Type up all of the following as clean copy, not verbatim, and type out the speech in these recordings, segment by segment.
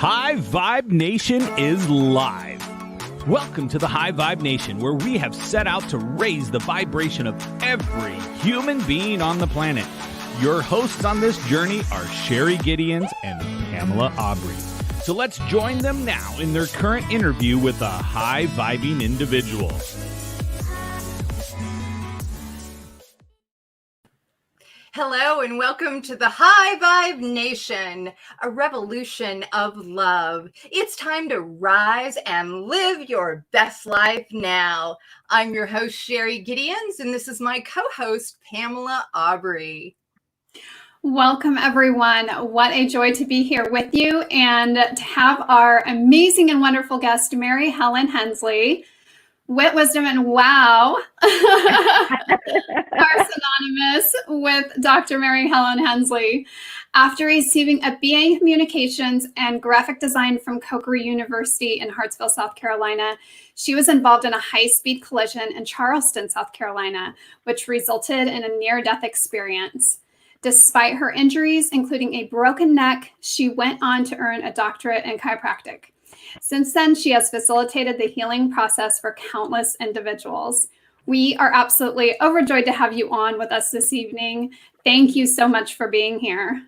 High Vibe Nation is live. Welcome to the High Vibe Nation, where we have set out to raise the vibration of every human being on the planet. Your hosts on this journey are Sherry Gideons and Pamela Aubrey. So let's join them now in their current interview with a high-vibing individual. Hello and welcome to the High Vibe Nation, a revolution of love. It's time to rise and live your best life now. I'm your host, Sherry Gideons, and this is my co-host, Pamela Aubrey. Welcome, everyone. What a joy to be here with you and to have our amazing and wonderful guest, Mary Helen Hensley. Wit, wisdom, and wow are synonymous with Dr. Mary Helen Hensley. After receiving a BA in Communications and Graphic Design from Coker University in Hartsville, South Carolina, she was involved in a high-speed collision in Charleston, South Carolina, which resulted in a near-death experience. Despite her injuries, including a broken neck, she went on to earn a doctorate in chiropractic. Since then, she has facilitated the healing process for countless individuals. We are absolutely overjoyed to have you on with us this evening. Thank you so much for being here.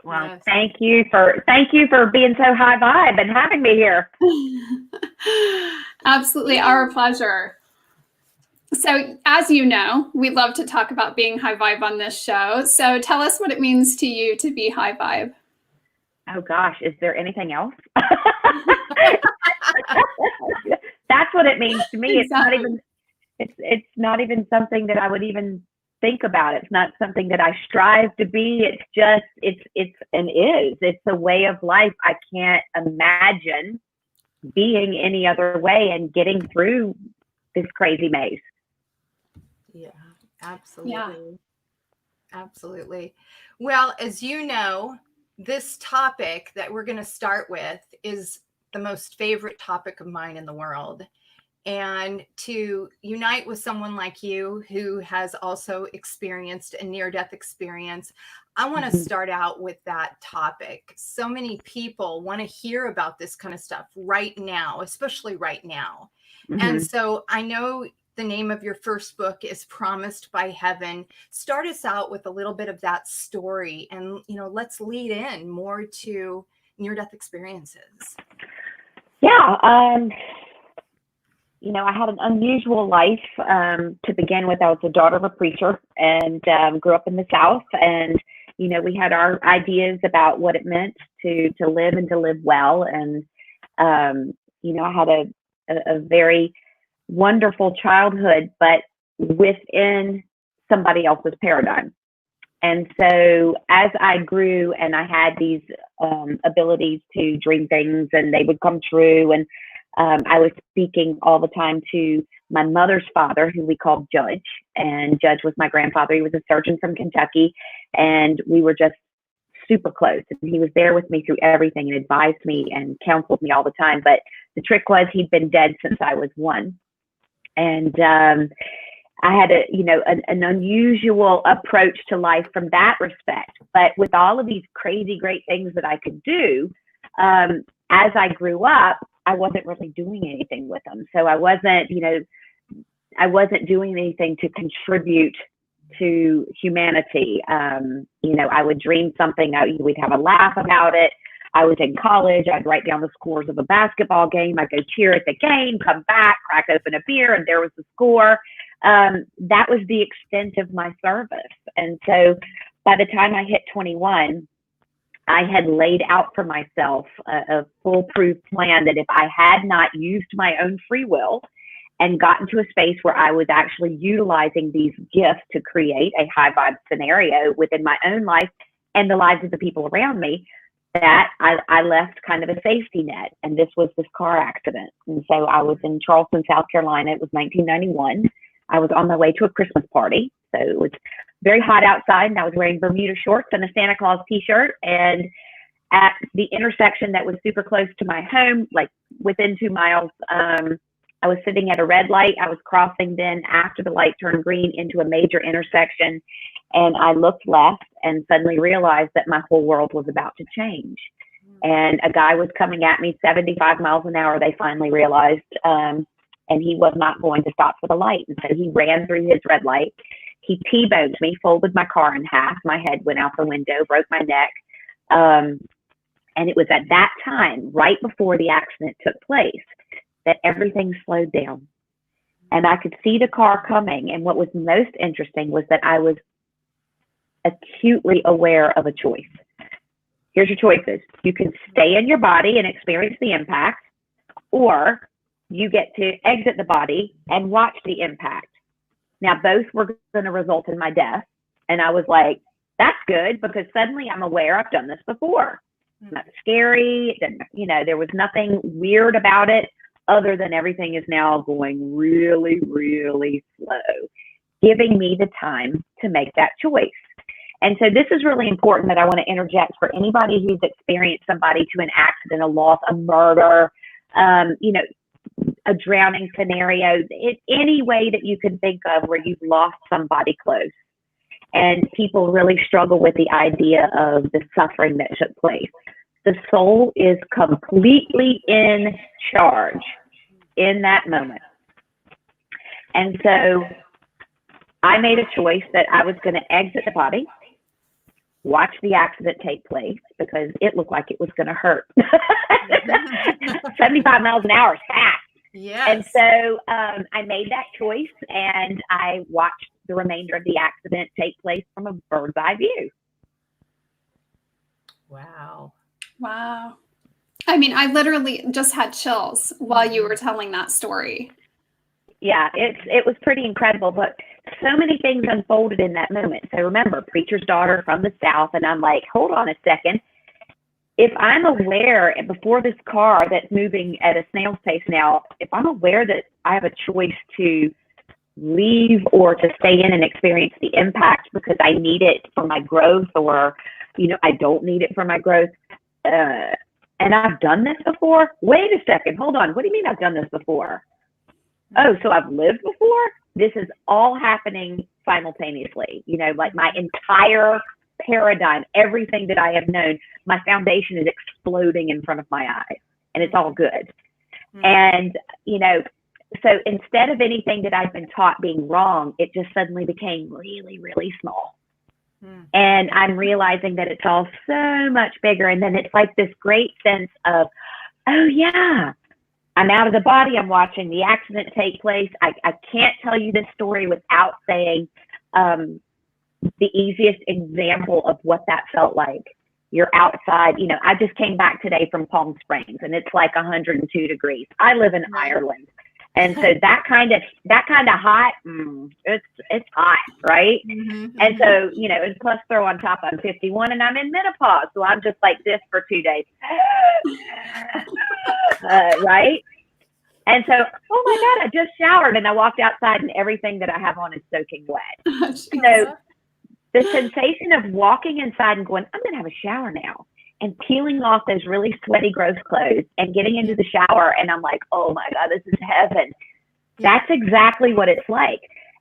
Well, yes. Thank you for being so high vibe and having me here. Absolutely, our pleasure. So, as you know, we love to talk about being high vibe on this show. So, tell us what it means to you to be high vibe. Oh gosh, is there anything else? That's what it means to me. Exactly. It's not even something that I would even think about. It's not something that I strive to be. It's a way of life. I can't imagine being any other way and getting through this crazy maze. Yeah, absolutely. Yeah. Absolutely. Well, as you know, this topic that we're going to start with is the most favorite topic of mine in the world. And to unite with someone like you who has also experienced a near-death experience, I want to start out with that topic. So many people want to hear about this kind of stuff right now, especially right now. Mm-hmm. And so I know the name of your first book is Promised by Heaven. Start us out with a little bit of that story and, let's lead in more to near-death experiences. Yeah. I had an unusual life to begin with. I was the daughter of a preacher and grew up in the South. And, we had our ideas about what it meant to live and to live well. And, I had a very wonderful childhood, but within somebody else's paradigm. And so as I grew and I had these abilities to dream things and they would come true, and I was speaking all the time to my mother's father, who we called Judge, and Judge was my grandfather. He was a surgeon from Kentucky, and we were just super close. And he was there with me through everything and advised me and counseled me all the time. But the trick was he'd been dead since I was 1. And I had an unusual approach to life from that respect. But with all of these crazy, great things that I could do, as I grew up, I wasn't really doing anything with them. So I wasn't doing anything to contribute to humanity. I would dream something, we'd have a laugh about it. I was in college, I'd write down the scores of a basketball game, I'd go cheer at the game, come back, crack open a beer, and there was the score. That was the extent of my service. And so by the time I hit 21, I had laid out for myself a foolproof plan that if I had not used my own free will and gotten to a space where I was actually utilizing these gifts to create a high vibe scenario within my own life and the lives of the people around me, that I left kind of a safety net. And this was this car accident. And so I was in Charleston, South Carolina. It was 1991. I was on my way to a Christmas party. So it was very hot outside, and I was wearing Bermuda shorts and a Santa Claus t-shirt. And at the intersection that was super close to my home, like within 2 miles, I was sitting at a red light. I was crossing then after the light turned green into a major intersection. And I looked left and suddenly realized that my whole world was about to change. and a guy was coming at me 75 miles an hour, they finally realized, and he was not going to stop for the light. And so he ran through his red light. He T-boned me, folded my car in half. My head went out the window, broke my neck. And it was at that time, right before the accident took place, that everything slowed down. And I could see the car coming. And what was most interesting was that I was acutely aware of a choice. Here's your choices. You can stay in your body and experience the impact, or you get to exit the body and watch the impact. Now, both were going to result in my death. And I was like, that's good, because suddenly I'm aware I've done this before. It's not scary. There was nothing weird about it other than everything is now going really, really slow, giving me the time to make that choice. And so this is really important that I want to interject for anybody who's experienced somebody to an accident, a loss, a murder, a drowning scenario, any way that you can think of where you've lost somebody close. And people really struggle with the idea of the suffering that took place. The soul is completely in charge in that moment. And so I made a choice that I was going to exit the body, watch the accident take place, because it looked like it was going to hurt. 75 miles an hour is fast. Yes. And so I made that choice, and I watched the remainder of the accident take place from a bird's eye view. Wow. Wow. I mean, I literally just had chills while you were telling that story. Yeah, it was pretty incredible, but so many things unfolded in that moment. So remember, preacher's daughter from the South, and I'm like, hold on a second. If I'm aware before this car that's moving at a snail's pace now, if I'm aware that I have a choice to leave or to stay in and experience the impact because I need it for my growth, or, I don't need it for my growth, and I've done this before. Wait a second, hold on. What do you mean I've done this before? Oh, so I've lived before? This is all happening simultaneously. Like my entire paradigm, everything that I have known, my foundation is exploding in front of my eyes, and it's all good. And, so instead of anything that I've been taught being wrong, it just suddenly became really, really small. And I'm realizing that it's all so much bigger. And then it's like this great sense of, oh yeah, I'm out of the body. I'm watching the accident take place. I can't tell you this story without saying the easiest example of what that felt like. You're outside. I just came back today from Palm Springs, and it's like 102 degrees. I live in Ireland. And so that kind of hot, it's hot, right? And so, and plus throw on top, I'm 51 and I'm in menopause. So I'm just like this for 2 days, right? And so, oh my God, I just showered and I walked outside and everything that I have on is soaking wet. So the sensation of walking inside and going, I'm going to have a shower now, and peeling off those really sweaty, gross clothes and getting into the shower. And I'm like, oh my God, this is heaven. That's exactly what it's like.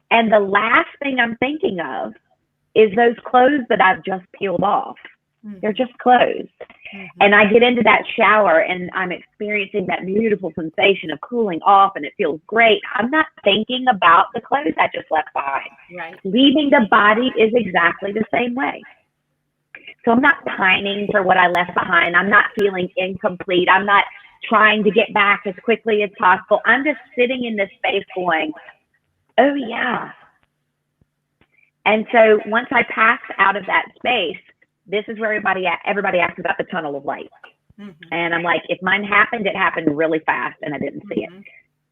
And the last thing I'm thinking of is those clothes that I've just peeled off. They're just clothes. And I get into that shower and I'm experiencing that beautiful sensation of cooling off, and it feels great. I'm not thinking about the clothes I just left behind. Right. Leaving the body is exactly the same way. So I'm not pining for what I left behind. I'm not feeling incomplete. I'm not trying to get back as quickly as possible. I'm just sitting in this space going, oh yeah. And so once I pass out of that space, this is where everybody asks about the tunnel of light. And I'm like, if mine happened, it happened really fast and I didn't see it.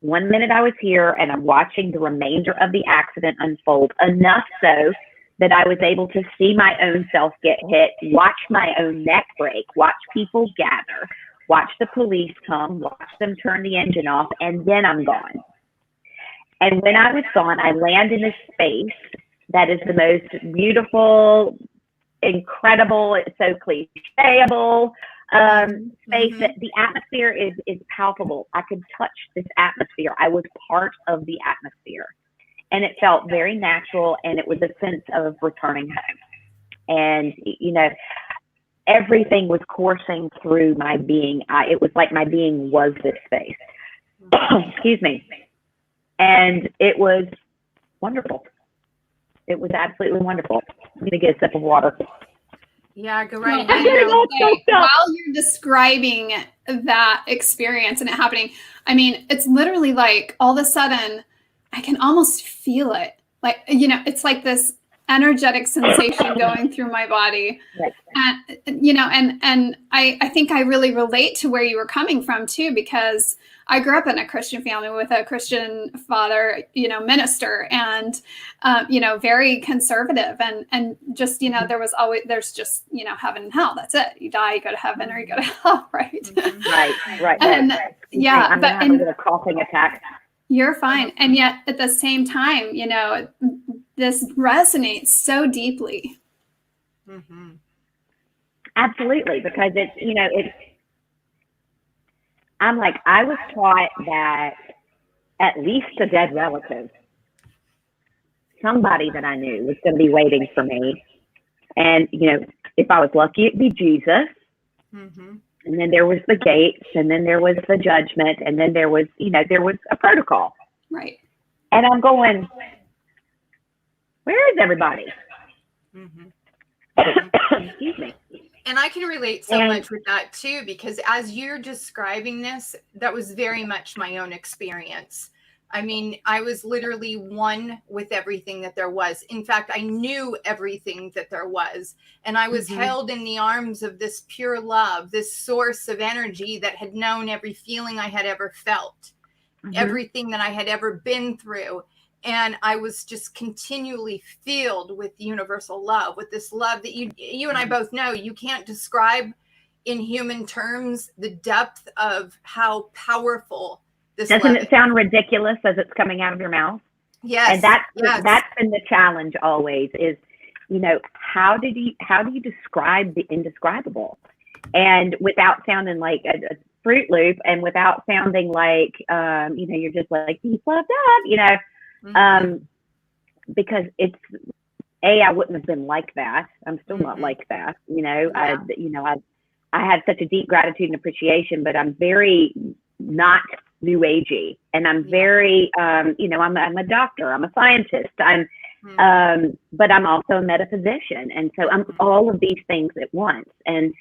1 minute I was here and I'm watching the remainder of the accident unfold, enough so that I was able to see my own self get hit, watch my own neck break, watch people gather, watch the police come, watch them turn the engine off, and then I'm gone. And when I was gone, I land in a space that is the most beautiful, incredible, it's so clichéable space that the atmosphere is palpable. I could touch this atmosphere. I was part of the atmosphere. And it felt very natural, and it was a sense of returning home. And, everything was coursing through my being. It was like my being was this space. Excuse me. And it was wonderful. It was absolutely wonderful. I'm going to get a sip of water. Yeah, go right Well, ahead. while you're describing that experience and it happening, I mean, it's literally like all of a sudden I can almost feel it. Like, you know, it's like this energetic sensation going through my body. Right. And, you know, and I think I really relate to where you were coming from too, because I grew up in a Christian family with a Christian father, you know, minister, and, you know, very conservative, and just, you know, there's just, you know, heaven and hell. That's it. You die, you go to heaven, or you go to hell. Right. Right. And yeah, I'm but having a coughing attack. You're fine. And yet at the same time, you know, this resonates so deeply. Mm-hmm. Absolutely. Because it's, you know, I'm like, I was taught that at least a dead relative, somebody that I knew, was going to be waiting for me. And, you know, if I was lucky, it'd be Jesus. Mm-hmm. And then there was the gates, and then there was the judgment, and then there was, you know, there was a protocol. Right. And I'm going, where is everybody? Mm-hmm. Excuse me. And I can relate so much with that too, because as you're describing this, that was very much my own experience. I mean, I was literally one with everything that there was. In fact, I knew everything that there was. And I was held in the arms of this pure love, this source of energy that had known every feeling I had ever felt, everything that I had ever been through. And I was just continually filled with universal love, with this love that you and I both know you can't describe in human terms the depth of how powerful this love is. Doesn't it sound ridiculous as it's coming out of your mouth? Yes. And that's been the challenge always is, you know, how do you describe the indescribable? And without sounding like a Fruit Loop, and without sounding like, you know, you're just like, peace, love, God, you know, because it's, I wouldn't have been like that. I'm still not like that. You know, I had such a deep gratitude and appreciation, but I'm very not new agey, and I'm very, you know, I'm a doctor, I'm a scientist, but I'm also a metaphysician. And so I'm all of these things at once. And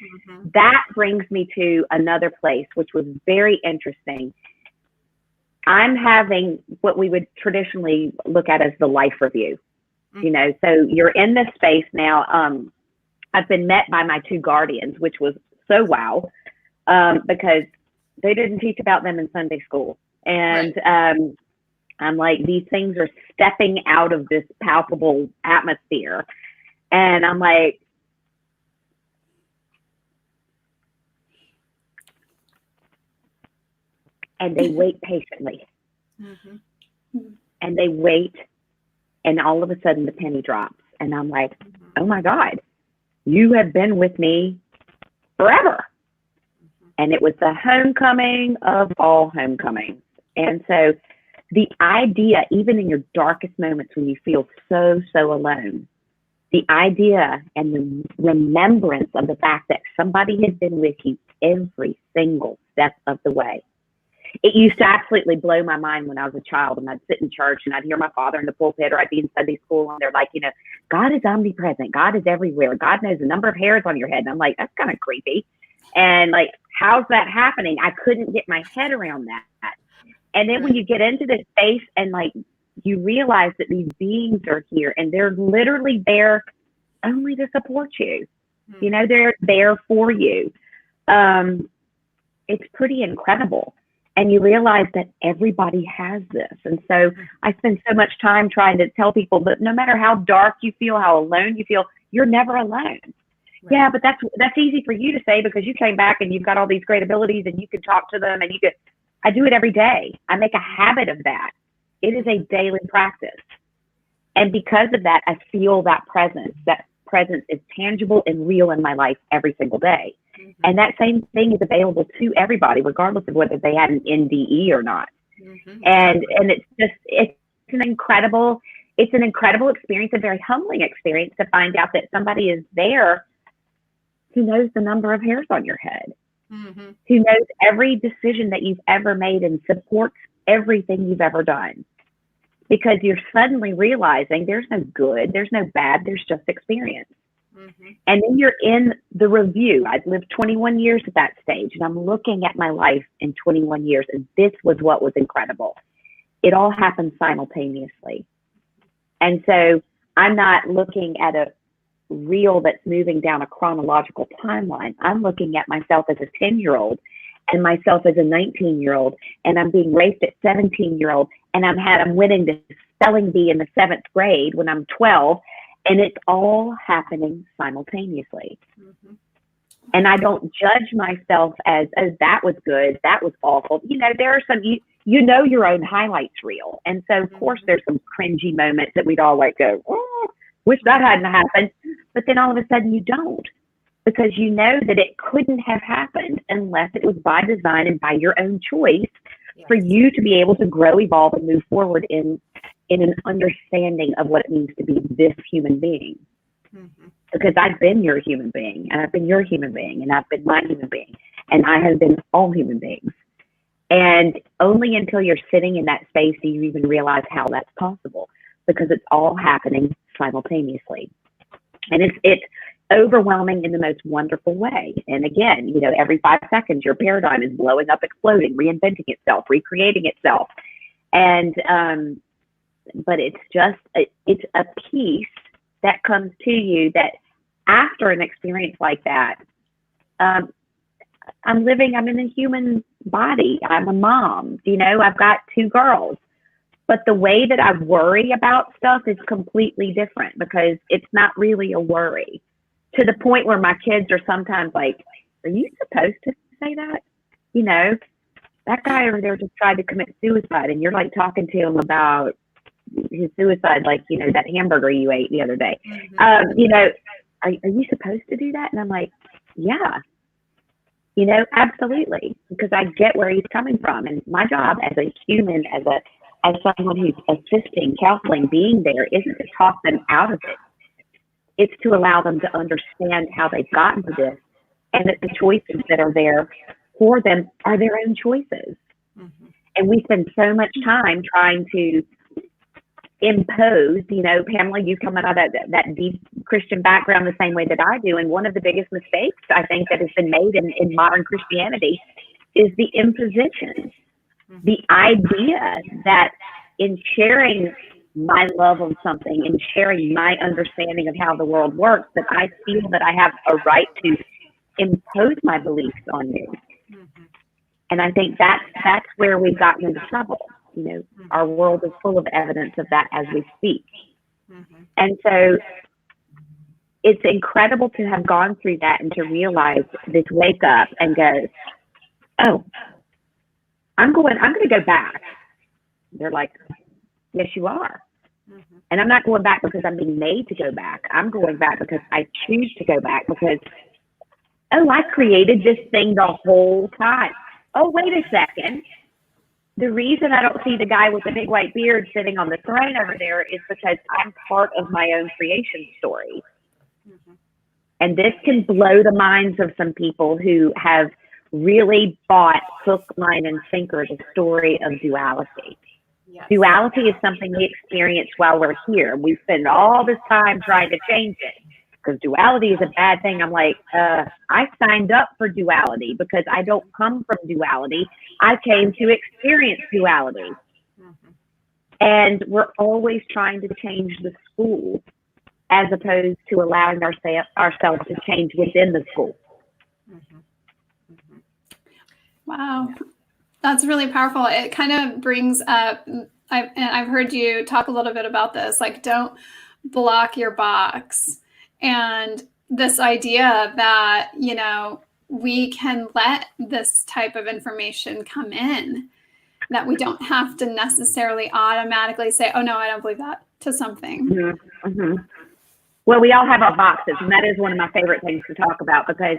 that brings me to another place, which was very interesting. I'm having what we would traditionally look at as the life review, you know, so you're in this space now. I've been met by my two guardians, which was so wow, because they didn't teach about them in Sunday school. And I'm like, these things are stepping out of this palpable atmosphere. And I'm like, and they wait patiently. And they wait, and all of a sudden the penny drops. And I'm like, oh my God, you have been with me forever. And it was the homecoming of all homecomings. And so the idea, even in your darkest moments when you feel so alone, the idea and the remembrance of the fact that somebody has been with you every single step of the way. It used to absolutely blow my mind when I was a child, and I'd sit in church and I'd hear my father in the pulpit, or I'd be in Sunday school, and they're like, you know, God is omnipresent. God is everywhere. God knows the number of hairs on your head. And I'm like, that's kind of creepy. And like, how's that happening? I couldn't get my head around that. And then when you get into this space and like, you realize that these beings are here and they're literally there only to support you. You know, they're there for you. It's pretty incredible. And you realize that everybody has this. And so I spend so much time trying to tell people that no matter how dark you feel, how alone you feel, you're never alone. Yeah, but that's easy for you to say because you came back and you've got all these great abilities and you can talk to them and I do it every day. I make a habit of that. It is a daily practice. And because of that, I feel that presence. That presence is tangible and real in my life every single day. And that same thing is available to everybody, regardless of whether they had an NDE or not. And it's an incredible experience, a very humbling experience to find out that somebody is there who knows the number of hairs on your head, Mm-hmm. who knows every decision that you've ever made and supports everything you've ever done. Because you're suddenly realizing there's no good, there's no bad, there's just experience. Mm-hmm. And then you're in the review. I've lived 21 years at that stage, and I'm looking at my life in 21 years, and this was what was incredible. It all happened simultaneously. And so I'm not looking at a reel that's moving down a chronological timeline. I'm looking at myself as a 10-year-old and myself as a 19-year-old, and I'm being raped at 17-year-old, and I'm winning the spelling bee in the 7th grade when I'm 12, and it's all happening simultaneously. Mm-hmm. And I don't judge myself as, oh, that was good, that was awful. You know, there are some, you know your own highlights reel. And so, of course, there's some cringy moments that we'd all like go, oh, wish that hadn't happened. But then all of a sudden you don't, because you know that it couldn't have happened unless it was by design and by your own choice for you to be able to grow, evolve, and move forward in an understanding of what it means to be this human being. Mm-hmm. Because I've been your human being, and I've been your human being, and I've been my human being, and I have been all human beings. And only until you're sitting in that space do you even realize how that's possible, because it's all happening simultaneously. And it's overwhelming in the most wonderful way. And again, you know, every 5 seconds, your paradigm is blowing up, exploding, reinventing itself, recreating itself. And, but it's just, it's a piece that comes to you that after an experience like that, I'm in a human body. I'm a mom, you know, I've got 2 girls. But the way that I worry about stuff is completely different, because it's not really a worry, to the point where my kids are sometimes like, are you supposed to say that? You know, that guy over there just tried to commit suicide, and you're like talking to him about his suicide, like, you know, that hamburger you ate the other day. Mm-hmm. You know, are you supposed to do that? And I'm like, yeah, you know, absolutely, because I get where he's coming from. And my job as a human, as someone who's assisting, counseling, being there, isn't to talk them out of it. It's to allow them to understand how they've gotten to this, and that the choices that are there for them are their own choices. Mm-hmm. And we spend so much time trying to impose, you know, Pamela, you come out of that deep Christian background the same way that I do. And one of the biggest mistakes I think that has been made in modern Christianity is the imposition. The idea that in sharing my love of something and sharing my understanding of how the world works, that I feel that I have a right to impose my beliefs on you. Mm-hmm. And I think that's where we've gotten into trouble. You know, our world is full of evidence of that as we speak. Mm-hmm. And so it's incredible to have gone through that and to realize this wake up and go, oh, I'm going to go back. They're like, yes, you are. Mm-hmm. And I'm not going back because I'm being made to go back. I'm going back because I choose to go back, because, oh, I created this thing the whole time. Oh, wait a second. The reason I don't see the guy with the big white beard sitting on the throne over there is because I'm part of my own creation story. Mm-hmm. And this can blow the minds of some people who have really bought hook, line, and sinker the story of duality. Yes. Duality is something we experience while we're here. We spend all this time trying to change it, because duality is a bad thing. I'm like, I signed up for duality because I don't come from duality. I came to experience duality. Mm-hmm. And we're always trying to change the school as opposed to allowing ourselves to change within the school. Mm-hmm. Mm-hmm. Wow. That's really powerful. It kind of brings up, I've heard you talk a little bit about this, like, don't block your box. And this idea that, you know, we can let this type of information come in, that we don't have to necessarily automatically say, oh, no, I don't believe that, to something. Mm-hmm. Mm-hmm. Well, we all have our boxes, and that is one of my favorite things to talk about, because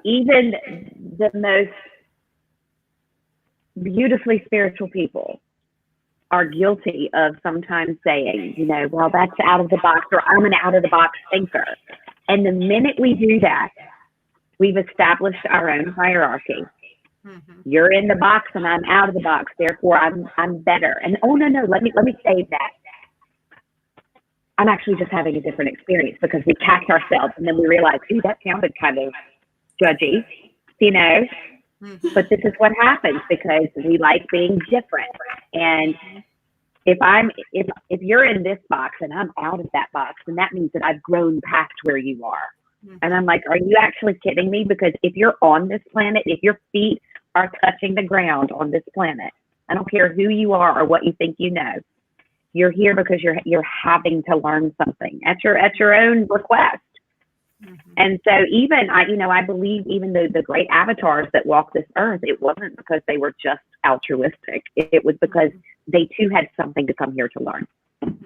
even the most beautifully spiritual people are guilty of sometimes saying, you know, well, that's out of the box, or I'm an out of the box thinker. And the minute we do that, we've established our own hierarchy. You're in the box and I'm out of the box. Therefore, I'm better. And oh no, let me say that. I'm actually just having a different experience, because we catch ourselves and then we realize, ooh, that sounded kind of judgy, you know. But this is what happens, because we like being different. And if you're in this box and I'm out of that box, then that means that I've grown past where you are. And I'm like, are you actually kidding me? Because if you're on this planet, if your feet are touching the ground on this planet, I don't care who you are or what you think you know, you're here because you're having to learn something at your own request. And so even I believe even the great avatars that walk this earth, it wasn't because they were just altruistic. It was because they too had something to come here to learn.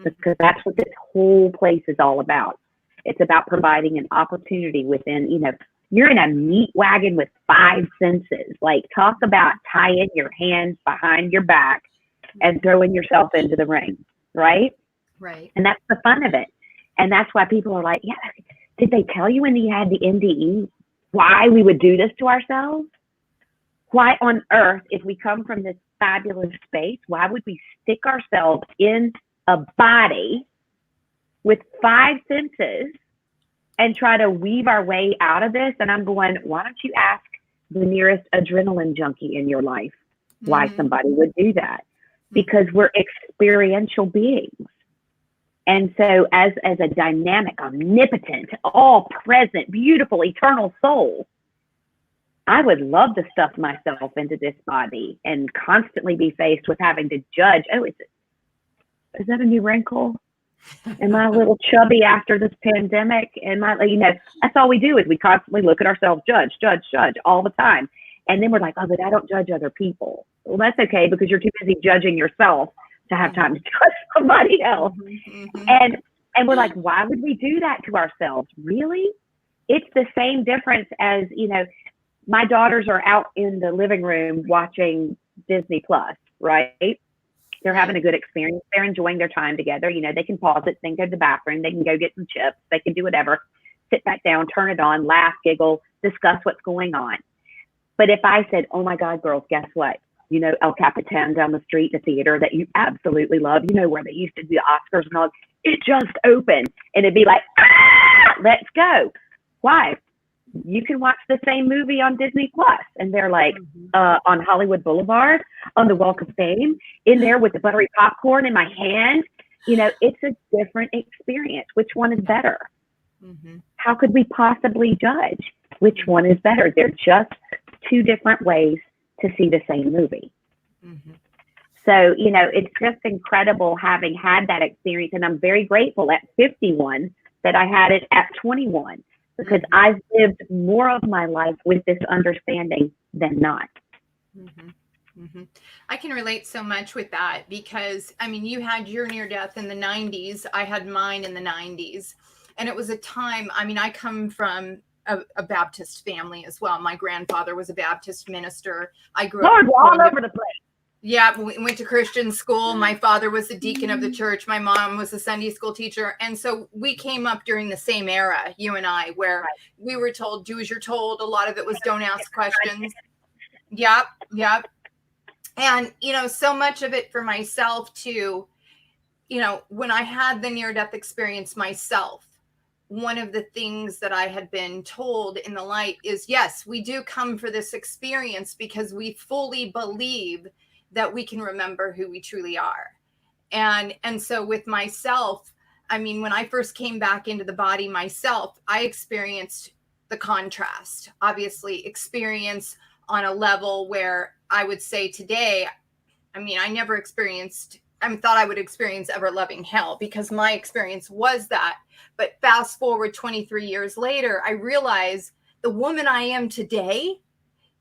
Because that's what this whole place is all about. It's about providing an opportunity within, you're in a meat wagon with 5 senses. Like, talk about tying your hands behind your back and throwing yourself into the ring, right? Right. And that's the fun of it. And that's why people are like, yeah, did they tell you when you had the NDE why we would do this to ourselves? Why on earth, if we come from this fabulous space, why would we stick ourselves in a body with 5 senses and try to weave our way out of this? And I'm going, why don't you ask the nearest adrenaline junkie in your life why somebody would do that? Because we're experiential beings. And so as a dynamic, omnipotent, all present, beautiful, eternal soul, I would love to stuff myself into this body and constantly be faced with having to judge. Oh, is that a new wrinkle? Am I a little chubby after this pandemic? That's all we do, is we constantly look at ourselves, judge all the time. And then we're like, oh, but I don't judge other people. Well, that's okay, because you're too busy judging yourself to have time to judge somebody else. And we're like, why would we do that to ourselves? Really? It's the same difference as, my daughters are out in the living room watching Disney Plus, right? They're having a good experience. They're enjoying their time together. They can pause it, then go to the bathroom. They can go get some chips. They can do whatever. Sit back down, turn it on, laugh, giggle, discuss what's going on. But if I said, oh my God, girls, guess what? El Capitan down the street, the theater that you absolutely love, where they used to do the Oscars and all, it just opened. And it'd be like, let's go. Why? You can watch the same movie on Disney Plus. And they're like, on Hollywood Boulevard, on the Walk of Fame, in there with the buttery popcorn in my hand. It's a different experience. Which one is better? How could we possibly judge which one is better? They're just 2 different ways to see the same movie. So, it's just incredible having had that experience. And I'm very grateful at 51 that I had it at 21, because I've lived more of my life with this understanding than not. I can relate so much with that, because you had your near death in the 90s. I had mine in the 90s. And it was a time, I come from a Baptist family as well. My grandfather was a Baptist minister. I grew up all over the place. Yeah, we went to Christian school. My father was the deacon of the church. My mom was a Sunday school teacher. And so we came up during the same era, you and I, where we were told, do as you're told. A lot of it was don't ask questions. Yep. And, so much of it for myself too, when I had the near-death experience myself, one of the things that I had been told in the light is, yes, we do come for this experience because we fully believe that we can remember who we truly are. And so with myself, when I first came back into the body myself, I experienced the contrast, obviously experience on a level where I would say today, I never experienced, thought I would experience ever loving hell, because my experience was that. But fast forward 23 years later, I realize the woman I am today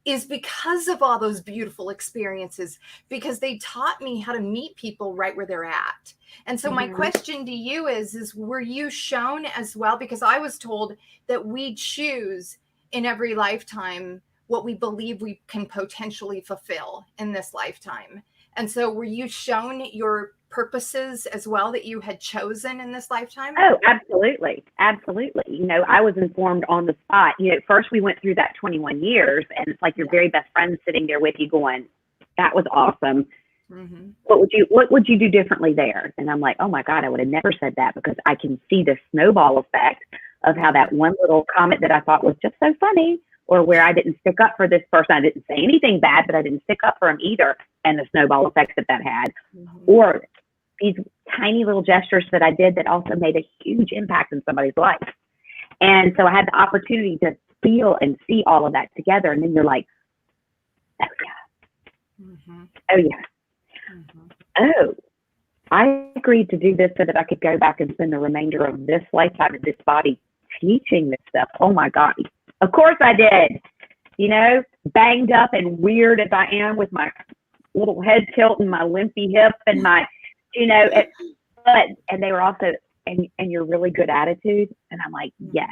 is because of all those beautiful experiences, because they taught me how to meet people right where they're at. And so my question to you is were you shown as well? Because I was told that we choose in every lifetime what we believe we can potentially fulfill in this lifetime. And so were you shown your purposes as well that you had chosen in this lifetime? Oh, absolutely. Absolutely. You know, I was informed on the spot. You know, first we went through that 21 years, and it's like your very best friend sitting there with you going, that was awesome. Mm-hmm. What would you do differently there? And I'm like, oh my God, I would have never said that, because I can see the snowball effect of how that one little comment that I thought was just so funny, or where I didn't stick up for this person. I didn't say anything bad, but I didn't stick up for him either. And the snowball effect that had, or these tiny little gestures that I did that also made a huge impact in somebody's life. And so I had the opportunity to feel and see all of that together. And then you're like, oh yeah. Oh yeah. Oh, I agreed to do this so that I could go back and spend the remainder of this lifetime in this body teaching this stuff. Oh my God. Of course I did. You know, banged up and weird as I am with my little head tilt and my limpy hip and my, you know, and they were also, and your really good attitude. And I'm like, yes,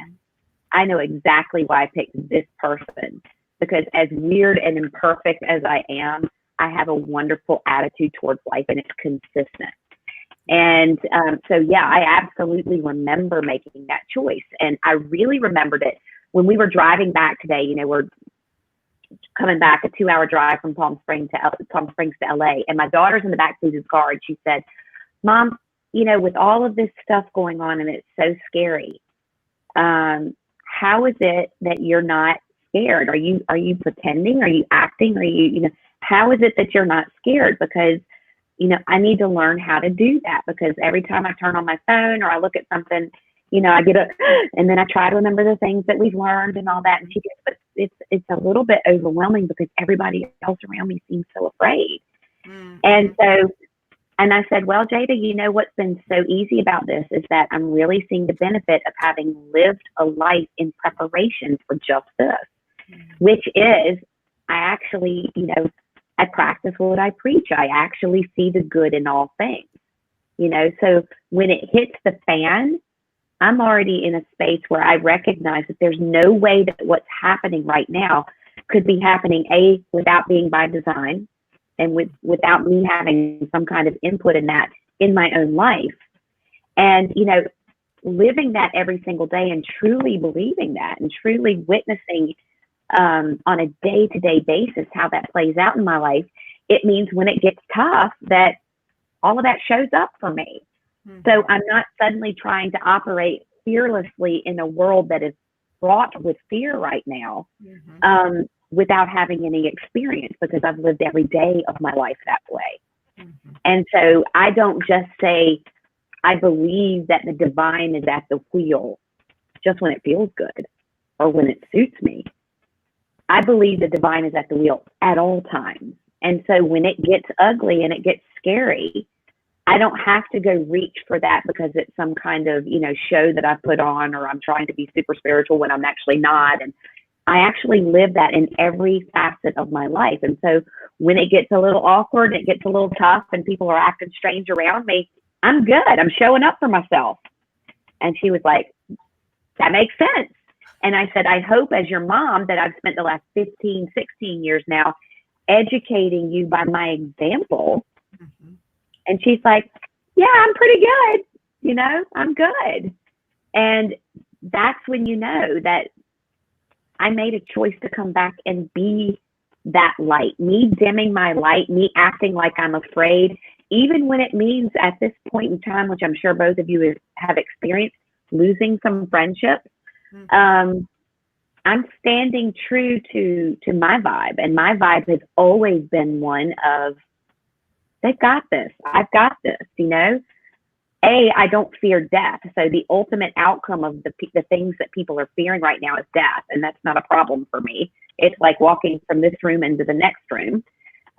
I know exactly why I picked this person, because as weird and imperfect as I am, I have a wonderful attitude towards life, and it's consistent. And so, yeah, I absolutely remember making that choice. And I really remembered it when we were driving back today. You know, we're coming back a 2-hour drive from Palm Springs to LA. And my daughter's in the back seat of the car, and she said, Mom, you know, with all of this stuff going on, and it's so scary, how is it that you're not scared? Are you pretending? Are you acting? Are you, you know, how is it that you're not scared? Because, you know, I need to learn how to do that, because every time I turn on my phone or I look at something, you know, I get and then I try to remember the things that we've learned and all that. And she goes, but it's a little bit overwhelming because everybody else around me seems so afraid. And so, and I said, well, Jada, you know, what's been so easy about this is that I'm really seeing the benefit of having lived a life in preparation for just this, which is I actually, you know, I practice what I preach. I actually see the good in all things, you know, so when it hits the fan, I'm already in a space where I recognize that there's no way that what's happening right now could be happening, without being by design, and without me having some kind of input in that in my own life. And, you know, living that every single day and truly believing that and truly witnessing on a day-to-day basis how that plays out in my life, it means when it gets tough that all of that shows up for me. So I'm not suddenly trying to operate fearlessly in a world that is fraught with fear right now, without having any experience, because I've lived every day of my life that way. And so I don't just say, I believe that the divine is at the wheel just when it feels good or when it suits me. I believe the divine is at the wheel at all times. And so when it gets ugly and it gets scary, I don't have to go reach for that because it's some kind of, you know, show that I put on, or I'm trying to be super spiritual when I'm actually not. And I actually live that in every facet of my life. And so when it gets a little awkward, it gets a little tough, and people are acting strange around me, I'm good. I'm showing up for myself. And she was like, that makes sense. And I said, I hope as your mom that I've spent the last 15, 16 years now educating you by my example. And she's like, yeah, I'm pretty good. You know, I'm good. And that's when you know that I made a choice to come back and be that light, me dimming my light, me acting like I'm afraid, even when it means at this point in time, which I'm sure both of you have experienced, losing some friendships. I'm standing true to my vibe, and my vibe has always been one of, they've got this, I've got this, you know. I don't fear death. So the ultimate outcome of the things that people are fearing right now is death. And that's not a problem for me. It's like walking from this room into the next room.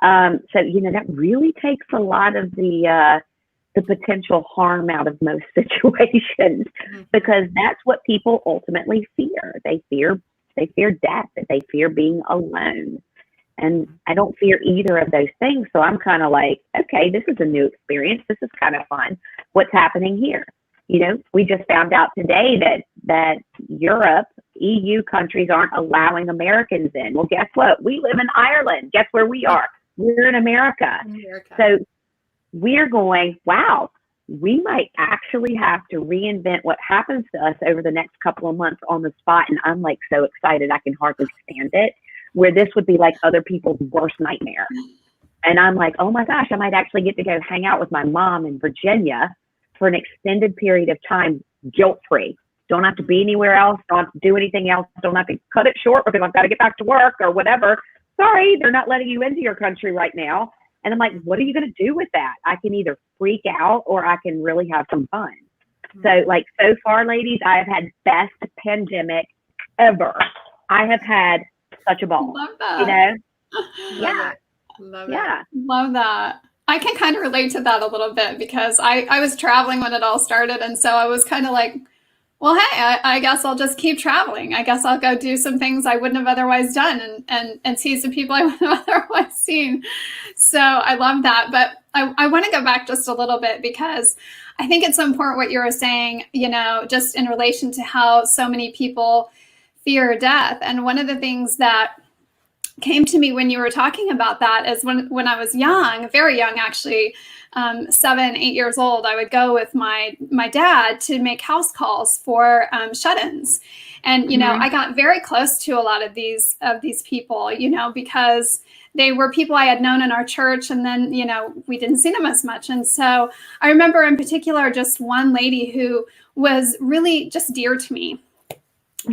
So, you know, that really takes a lot of the potential harm out of most situations, because that's what people ultimately fear. They fear death. They fear being alone. And I don't fear either of those things. So I'm kind of like, okay, this is a new experience. This is kind of fun. What's happening here? You know, we just found out today that Europe, EU countries aren't allowing Americans in. Well, guess what? We live in Ireland. Guess where we are? We're in America. So we're going, wow, we might actually have to reinvent what happens to us over the next couple of months on the spot. And I'm like so excited, I can hardly stand it, where this would be like other people's worst nightmare. And I'm like, oh my gosh, I might actually get to go hang out with my mom in Virginia for an extended period of time, guilt-free. Don't have to be anywhere else, don't have to do anything else, don't have to cut it short because I've got to get back to work or whatever. Sorry, they're not letting you into your country right now. And I'm like, what are you going to do with that? I can either freak out or I can really have some fun. So like, so far, ladies, I have had best pandemic ever. I have had such a ball. Love that. You know? Yeah. Love it. Yeah. Love that. I can kind of relate to that a little bit because I was traveling when it all started. And so I was kind of like, well, hey, I guess I'll just keep traveling. I guess I'll go do some things I wouldn't have otherwise done and see some people I wouldn't have otherwise seen. So I love that. But I want to go back just a little bit because I think it's so important what you were saying, you know, just in relation to how so many people fear death. And one of the things that came to me when you were talking about that is when I was young, very young, actually, 7, 8 years old, I would go with my dad to make house calls for shut-ins. And, you know, I got very close to a lot of these people, you know, because they were people I had known in our church. And then, you know, we didn't see them as much. And so I remember in particular, just one lady who was really just dear to me.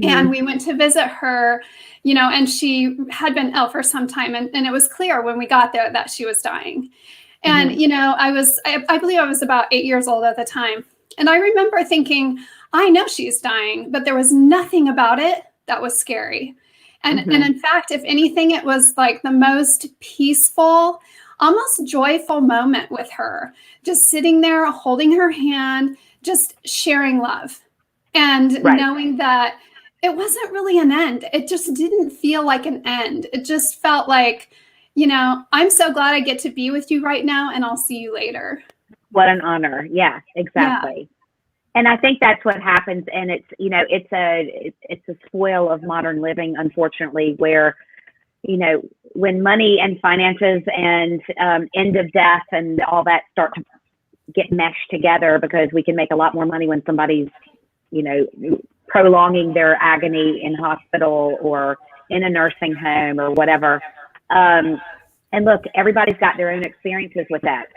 And we went to visit her, you know, and she had been ill for some time. And it was clear when we got there that she was dying. And, you know, I believe I was about 8 years old at the time. And I remember thinking, I know she's dying, but there was nothing about it that was scary. And, and in fact, if anything, it was like the most peaceful, almost joyful moment with her, just sitting there, holding her hand, just sharing love and knowing that it wasn't really an end. It just didn't feel like an end. It just felt like, you know, I'm so glad I get to be with you right now and I'll see you later. What an honor. Yeah, exactly. Yeah. And I think that's what happens. And it's, you know, it's a spoil of modern living, unfortunately, where, you know, when money and finances and end of death and all that start to get meshed together, because we can make a lot more money when somebody's, you know, prolonging their agony in hospital or in a nursing home or whatever. And look, everybody's got their own experiences with that.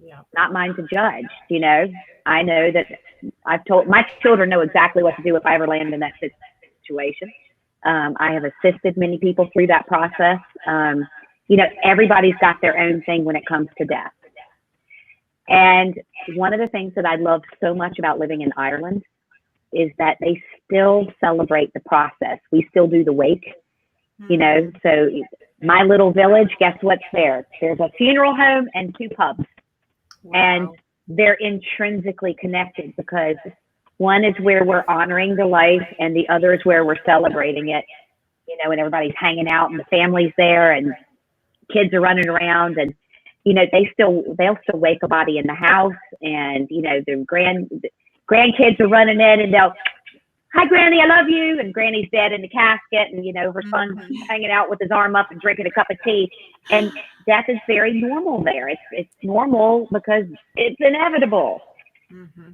Yeah. Not mine to judge. You know, I know that I've told my children know exactly what to do if I ever land in that situation. I have assisted many people through that process. You know, everybody's got their own thing when it comes to death. And one of the things that I love so much about living in Ireland is that they still celebrate the process. We still do the wake, you know, so my little village, guess what's there? There's a funeral home and 2 pubs. Wow. And they're intrinsically connected because one is where we're honoring the life and the other is where we're celebrating it, you know, and everybody's hanging out and the family's there and kids are running around and, you know, they'll still wake a body in the house and, you know, the grandkids are running in and they'll, hi, Granny, I love you. And Granny's dead in the casket and, you know, her son's hanging out with his arm up and drinking a cup of tea. And death is very normal there. It's normal because it's inevitable.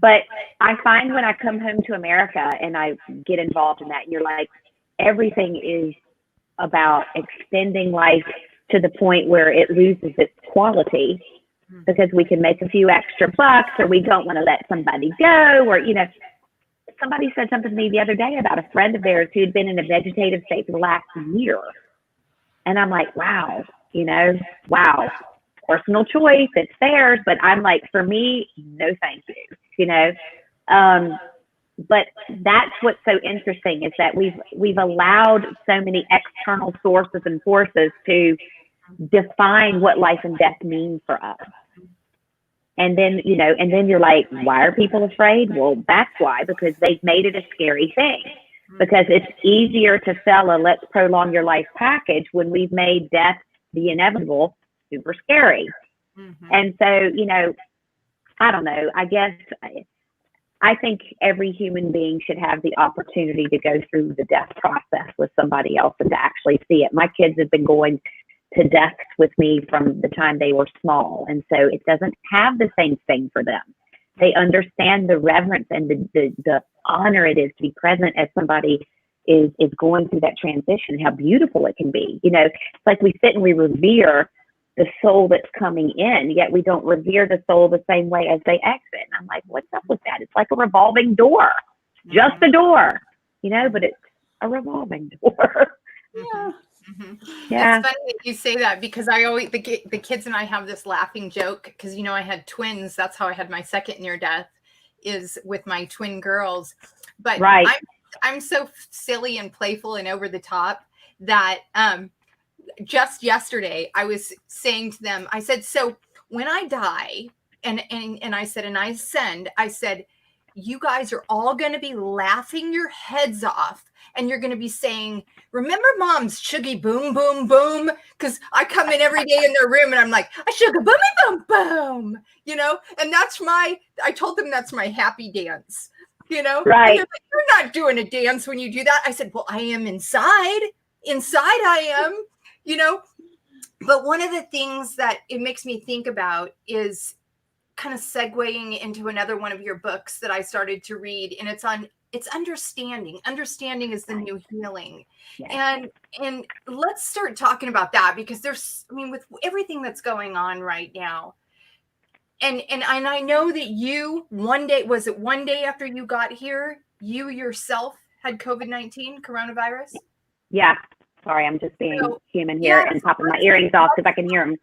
But I find when I come home to America and I get involved in that, and you're like, everything is about extending life to the point where it loses its quality because we can make a few extra bucks or we don't want to let somebody go or, you know, somebody said something to me the other day about a friend of theirs who'd been in a vegetative state for the last year. And I'm like, wow, you know, wow, personal choice, it's theirs. But I'm like, for me, no, thank you, you know. But that's what's so interesting is that we've allowed so many external sources and forces to define what life and death mean for us. And then, you know, and then you're like, why are people afraid? Well, that's why, because they've made it a scary thing. Because it's easier to sell a let's prolong your life package when we've made death, the inevitable, super scary. And so, you know, I don't know, I guess I think every human being should have the opportunity to go through the death process with somebody else and to actually see it. My kids have been going to deaths with me from the time they were small. And so it doesn't have the same thing for them. They understand the reverence and the honor it is to be present as somebody is going through that transition, how beautiful it can be. You know, it's like we sit and we revere the soul that's coming in, yet we don't revere the soul the same way as they exit. And I'm like, what's up with that? It's like a revolving door, just a door, you know, but it's a revolving door. Yeah. Yeah. It's funny that you say that, because I always, the kids and I have this laughing joke, because, you know, I had twins. That's how I had my second near death, is with my twin girls. But Right. I'm so silly and playful and over the top that just yesterday I was saying to them, I said, so when I die and I said, and I ascend, I said, you guys are all going to be laughing your heads off, and you're going to be saying, remember mom's shuggy boom, boom, boom? Because I come in every day in their room and I'm like, I sugar boom, boom, boom, you know? And I told them that's my happy dance, you know? Right. And they're like, you're not doing a dance when you do that. I said, well, I am inside. Inside I am, you know? But one of the things that it makes me think about is kind of segueing into another one of your books that I started to read, and it's understanding. Understanding is the new healing. Yes. And let's start talking about that, because with everything that's going on right now, and I know that you, one day after you got here, you yourself had COVID-19, coronavirus? Yeah. Sorry, I'm just being human here and popping my earrings off because I can hear them.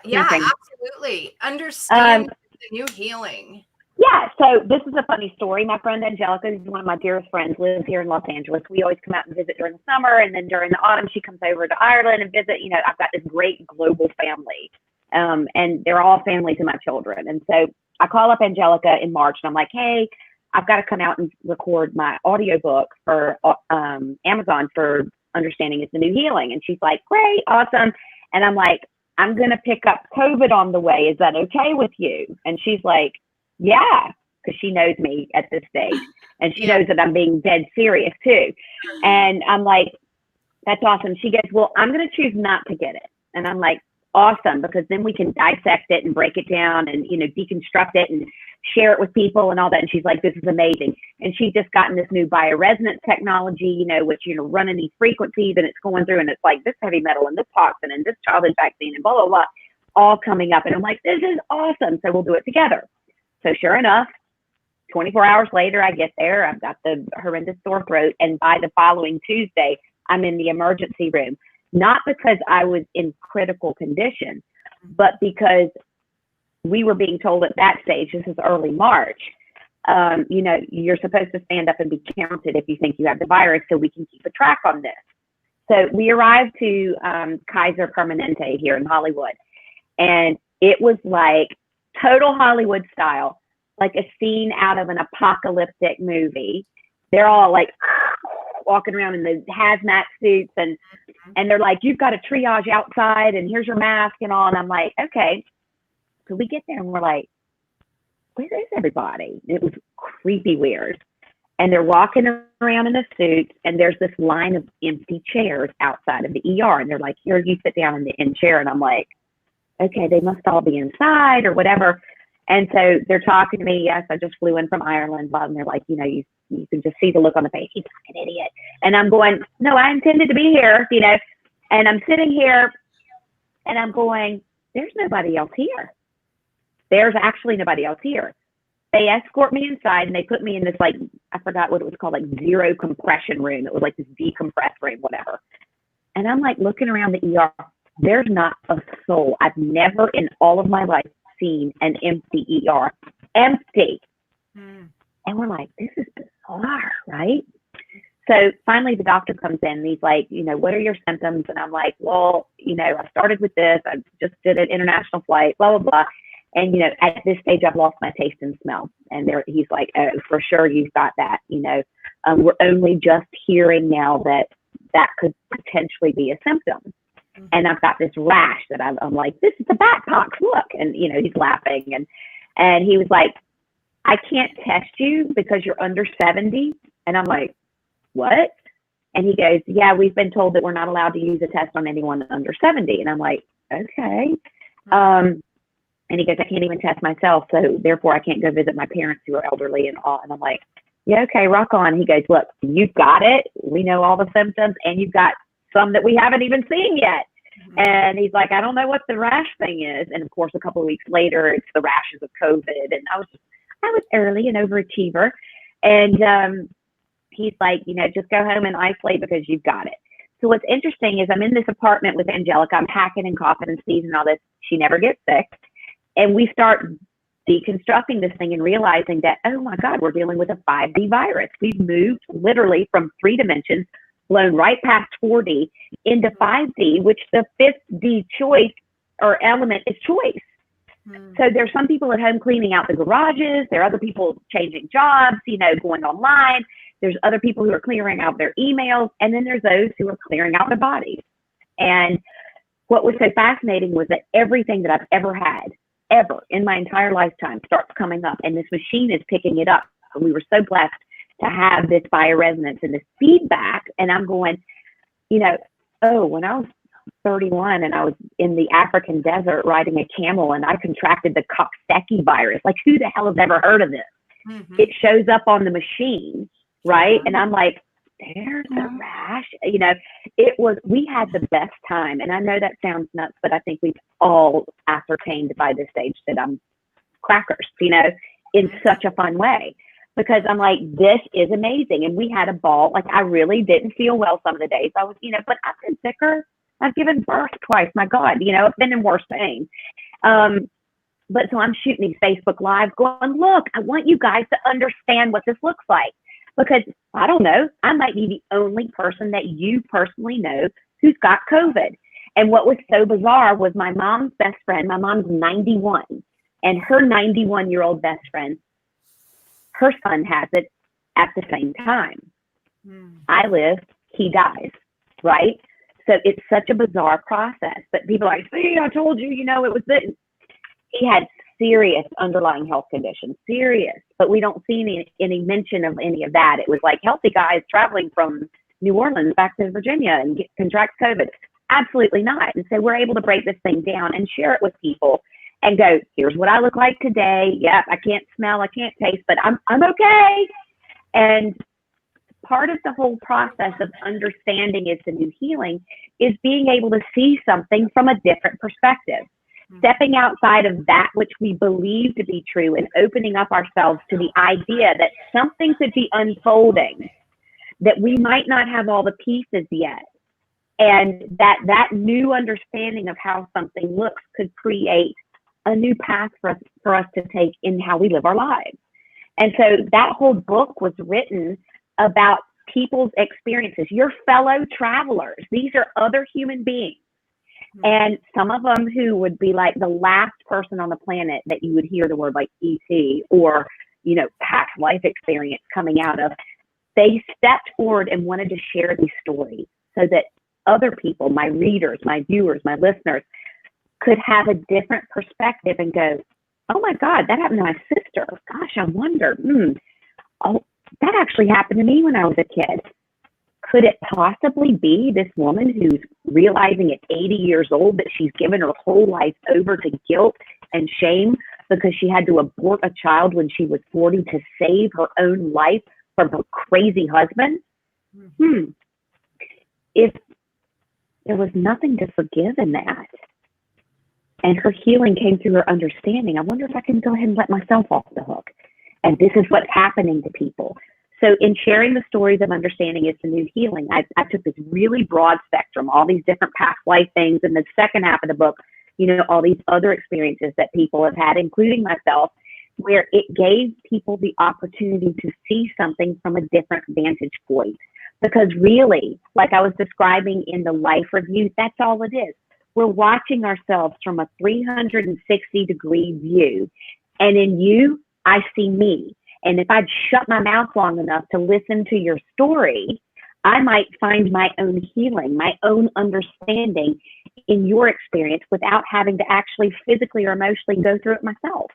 Yeah, absolutely. Understand the new healing. Yeah, so this is a funny story. My friend Angelica, who's one of my dearest friends, lives here in Los Angeles. We always come out and visit during the summer, and then during the autumn, she comes over to Ireland and visit. You know, I've got this great global family, and they're all families of my children. And so I call up Angelica in March, and I'm like, hey, I've got to come out and record my audiobook for Amazon for Understanding is the New Healing. And she's like, great, awesome. And I'm like, I'm going to pick up COVID on the way. Is that okay with you? And she's like, yeah, because she knows me at this stage. And she knows that I'm being dead serious too. And I'm like, that's awesome. She goes, well, I'm going to choose not to get it. And I'm like, awesome, because then we can dissect it and break it down and, you know, deconstruct it and share it with people and all that. And she's like, this is amazing. And she's just gotten this new bioresonance technology, you know, which, you know, running these frequencies, and it's going through, and it's like this heavy metal and this toxin and this childhood vaccine and blah, blah, blah, all coming up. And I'm like, this is awesome. So we'll do it together. So sure enough, 24 hours later, I get there. I've got the horrendous sore throat. And by the following Tuesday, I'm in the emergency room, not because I was in critical condition, but because we were being told at that stage, this is early March, you know, you're supposed to stand up and be counted if you think you have the virus, so we can keep a track on this. So we arrived to Kaiser Permanente here in Hollywood, and it was like total Hollywood style, like a scene out of an apocalyptic movie. They're all like walking around in the hazmat suits, and they're like, you've got a triage outside, and here's your mask and all. And I'm like, okay. So we get there and we're like, where is everybody? It was creepy weird. And they're walking around in the suits, and there's this line of empty chairs outside of the ER. And they're like, here, you sit down in the end chair. And I'm like, okay, they must all be inside or whatever. And so they're talking to me. Yes, I just flew in from Ireland. And they're like, you know, you can just see the look on the face. He's like an idiot. And I'm going, no, I intended to be here, you know. And I'm sitting here and I'm going, there's nobody else here. There's actually nobody else here. They escort me inside, and they put me in this, like, I forgot what it was called, like zero compression room. It was like this decompressed room, whatever. And I'm like looking around the ER. There's not a soul. I've never in all of my life seen an empty ER. Empty. And we're like, this is bizarre, right? So finally the doctor comes in, and he's like, you know, what are your symptoms? And I'm like, well, you know, I started with this. I just did an international flight, blah, blah, blah. And, you know, at this stage, I've lost my taste and smell. And he's like, oh, for sure you've got that, you know. We're only just hearing now that could potentially be a symptom. And I've got this rash that I'm like, this is a bat pox, look. And, you know, he's laughing. And he was like, I can't test you because you're under 70. And I'm like, what? And he goes, yeah, we've been told that we're not allowed to use a test on anyone under 70. And I'm like, okay. And he goes, I can't even test myself, so therefore I can't go visit my parents who are elderly and all. And I'm like, yeah, okay, rock on. He goes, look, you've got it. We know all the symptoms, and you've got some that we haven't even seen yet. And he's like, I don't know what the rash thing is. And of course, a couple of weeks later, it's the rashes of COVID. And I was early, an overachiever. And he's like, you know, just go home and isolate because you've got it. So what's interesting is I'm in this apartment with Angelica. I'm hacking and coughing and sneezing and all this. She never gets sick. And we start deconstructing this thing and realizing that, oh my God, we're dealing with a 5D virus. We've moved literally from 3 dimensions, blown right past 4D into 5D, which the 5th D choice or element is choice. So there's some people at home cleaning out the garages. There are other people changing jobs, you know, going online. There's other people who are clearing out their emails. And then there's those who are clearing out their bodies. And what was so fascinating was that everything that I've ever had, ever in my entire lifetime, starts coming up. And this machine is picking it up. And we were so blessed to have this bioresonance and this feedback. And I'm going, you know, oh, when I was 31 and I was in the African desert riding a camel and I contracted the Coxsackie virus. Like, who the hell has ever heard of this? It shows up on the machine, right? And I'm like, there's a rash. You know, we had the best time. And I know that sounds nuts, but I think we've all ascertained by this stage that I'm crackers, you know, in such a fun way. Because I'm like, this is amazing. And we had a ball. Like, I really didn't feel well some of the days. I was, you know, but I've been sicker. I've given birth twice. My God, you know, I've been in worse pain. But so I'm shooting these Facebook Lives going, look, I want you guys to understand what this looks like. Because I don't know, I might be the only person that you personally know who's got COVID. And what was so bizarre was my mom's best friend, my mom's 91, and her 91-year-old best friend, her son has it at the same time. I live, he dies, right? So it's such a bizarre process. But people are like, see, I told you, you know, it was this. He had serious underlying health conditions, serious. But we don't see any mention of any of that. It was like healthy guys traveling from New Orleans back to Virginia and contract COVID. Absolutely not. And so we're able to break this thing down and share it with people and go, here's what I look like today. Yep, I can't smell, I can't taste, but I'm okay. And part of the whole process of understanding it's a new healing is being able to see something from a different perspective, stepping outside of that which we believe to be true and opening up ourselves to the idea that something could be unfolding, that we might not have all the pieces yet. And that new understanding of how something looks could create a new path for us to take in how we live our lives. And so that whole book was written about people's experiences, your fellow travelers. These are other human beings. And some of them who would be like the last person on the planet that you would hear the word like ET or, you know, past life experience coming out of, they stepped forward and wanted to share these stories so that other people, my readers, my viewers, my listeners, could have a different perspective and go, oh my God, that happened to my sister. Gosh, I wonder, oh, that actually happened to me when I was a kid. Could it possibly be this woman who's realizing at 80 years old that she's given her whole life over to guilt and shame because she had to abort a child when she was 40 to save her own life from her crazy husband? If there was nothing to forgive in that, and her healing came through her understanding, I wonder if I can go ahead and let myself off the hook. And this is what's happening to people. So in sharing the stories of understanding it's a new healing, I took this really broad spectrum, all these different past life things. And the second half of the book, you know, all these other experiences that people have had, including myself, where it gave people the opportunity to see something from a different vantage point. Because really, like I was describing in the life review, that's all it is. We're watching ourselves from a 360-degree view. And in you, I see me. And if I'd shut my mouth long enough to listen to your story, I might find my own healing, my own understanding in your experience without having to actually physically or emotionally go through it myself.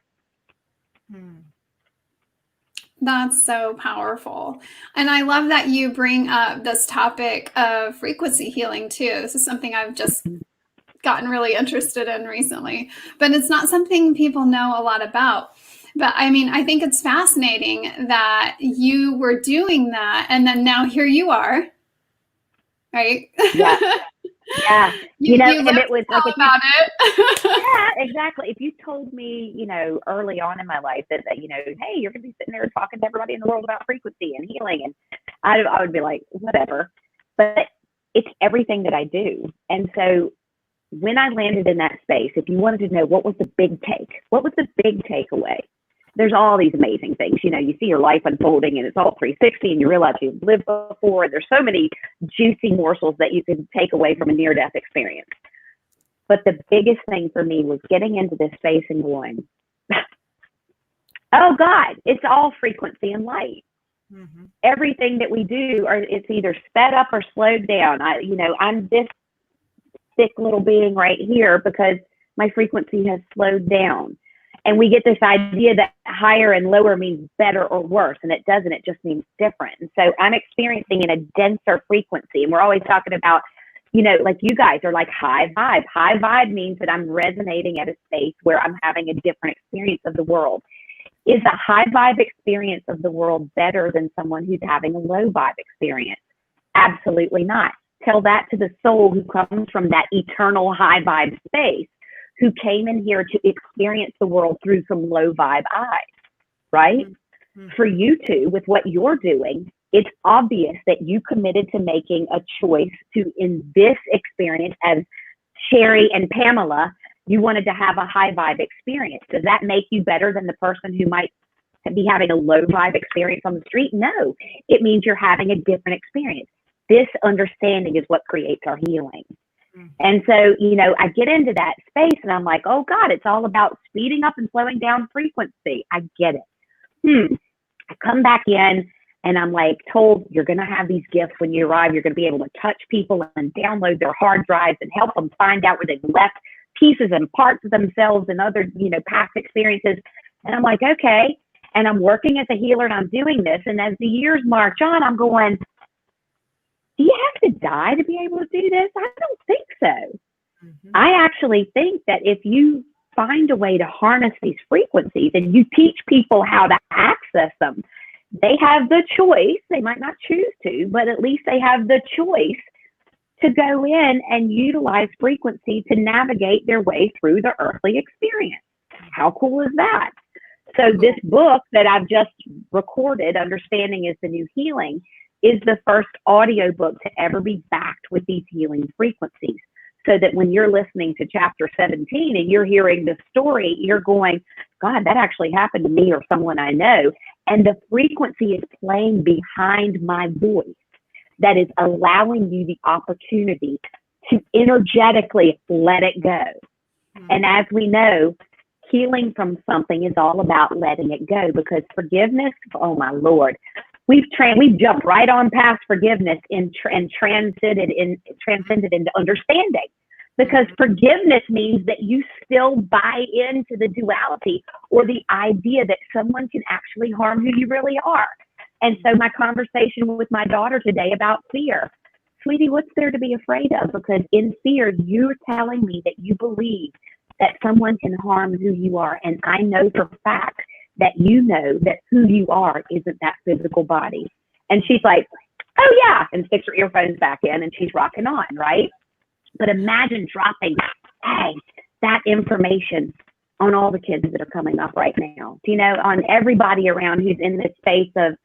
That's so powerful. And I love that you bring up this topic of frequency healing too. This is something I've just gotten really interested in recently, but it's not something people know a lot about. But I mean, I think it's fascinating that you were doing that and then now here you are, right? Yeah. Yeah. You know, and it was like about it. yeah, exactly. If you told me, early on in my life that, hey, you're going to be sitting there talking to everybody in the world about frequency and healing, and I would be like, whatever. But it's everything that I do. And so when I landed in that space, if you wanted to know what was the big takeaway? There's all these amazing things. You see your life unfolding and it's all 360 and you realize you've lived before. And there's so many juicy morsels that you can take away from a near-death experience. But the biggest thing for me was getting into this space and going, oh God, it's all frequency and light. Mm-hmm. Everything that we do, it's either sped up or slowed down. I'm this thick little being right here because my frequency has slowed down. And we get this idea that higher and lower means better or worse, and it doesn't. It just means different. And so I'm experiencing in a denser frequency, and we're always talking about, like you guys are like high vibe. High vibe means that I'm resonating at a space where I'm having a different experience of the world. Is a high vibe experience of the world better than someone who's having a low vibe experience? Absolutely not. Tell that to the soul who comes from that eternal high vibe space, who came in here to experience the world through some low vibe eyes, right? Mm-hmm. For you two, with what you're doing, it's obvious that you committed to making a choice to, in this experience as Sherry and Pamela, you wanted to have a high vibe experience. Does that make you better than the person who might be having a low vibe experience on the street? No, it means you're having a different experience. This understanding is what creates our healing. And so, I get into that space and I'm like, oh God, it's all about speeding up and slowing down frequency. I get it. I come back in and I'm like told you're going to have these gifts when you arrive. You're going to be able to touch people and download their hard drives and help them find out where they've left pieces and parts of themselves and other, past experiences. And I'm like, okay. And I'm working as a healer and I'm doing this. And as the years march on, I'm going, do you have to die to be able to do this? I don't think so. Mm-hmm. I actually think that if you find a way to harness these frequencies and you teach people how to access them, they have the choice. They might not choose to, but at least they have the choice to go in and utilize frequency to navigate their way through the earthly experience. How cool is that? So this book that I've just recorded, Understanding is the New Healing, is the first audiobook to ever be backed with these healing frequencies. So that when you're listening to chapter 17 and you're hearing the story, you're going, God, that actually happened to me or someone I know. And the frequency is playing behind my voice that is allowing you the opportunity to energetically let it go. Mm-hmm. And as we know, healing from something is all about letting it go, because forgiveness, oh my Lord, we've jumped right on past forgiveness and transcended into understanding, because forgiveness means that you still buy into the duality or the idea that someone can actually harm who you really are. And so my conversation with my daughter today about fear, sweetie, what's there to be afraid of? Because in fear, you're telling me that you believe that someone can harm who you are. And I know for a fact that you know that who you are isn't that physical body. And she's like, oh yeah, and sticks her earphones back in and she's rocking on, right? But imagine dropping that information on all the kids that are coming up right now, on everybody around who's in this space of,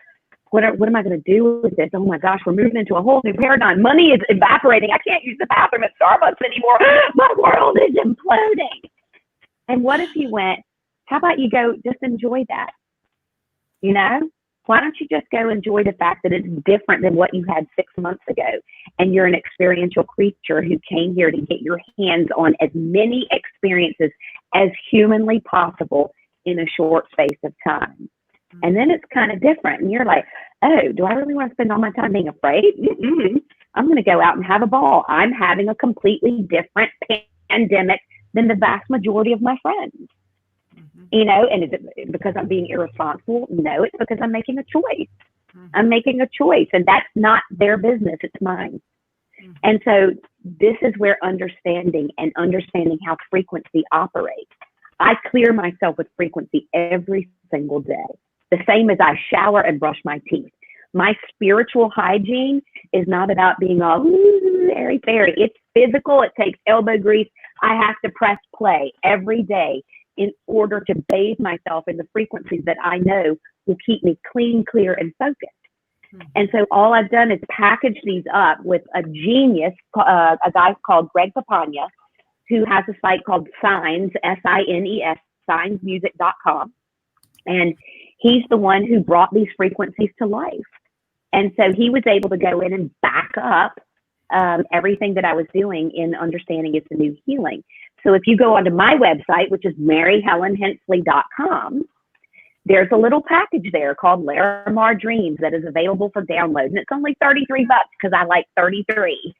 what am I going to do with this? Oh my gosh, we're moving into a whole new paradigm. Money is evaporating. I can't use the bathroom at Starbucks anymore. My world is imploding. And what if you went, how about you go just enjoy that? Why don't you just go enjoy the fact that it's different than what you had 6 months ago? And you're an experiential creature who came here to get your hands on as many experiences as humanly possible in a short space of time. And then it's kind of different. And you're like, oh, do I really want to spend all my time being afraid? Mm-hmm. I'm going to go out and have a ball. I'm having a completely different pandemic than the vast majority of my friends. You know, and is it because I'm being irresponsible? No, it's because I'm making a choice. I'm making a choice, and that's not their business, it's mine. And so this is where understanding how frequency operates. I clear myself with frequency every single day, the same as I shower and brush my teeth. My spiritual hygiene is not about being all airy fairy. It's physical. It takes elbow grease. I have to press play every day in order to bathe myself in the frequencies that I know will keep me clean, clear, and focused. And so all I've done is package these up with a genius, a guy called Greg Papania, who has a site called Signs, S-I-N-E-S, signsmusic.com. And he's the one who brought these frequencies to life. And so he was able to go in and back up everything that I was doing in Understanding It's the New Healing. So if you go onto my website, which is maryhelenhensley.com, there's a little package there called Larimar Dreams that is available for download. And it's only $33 because I like 33.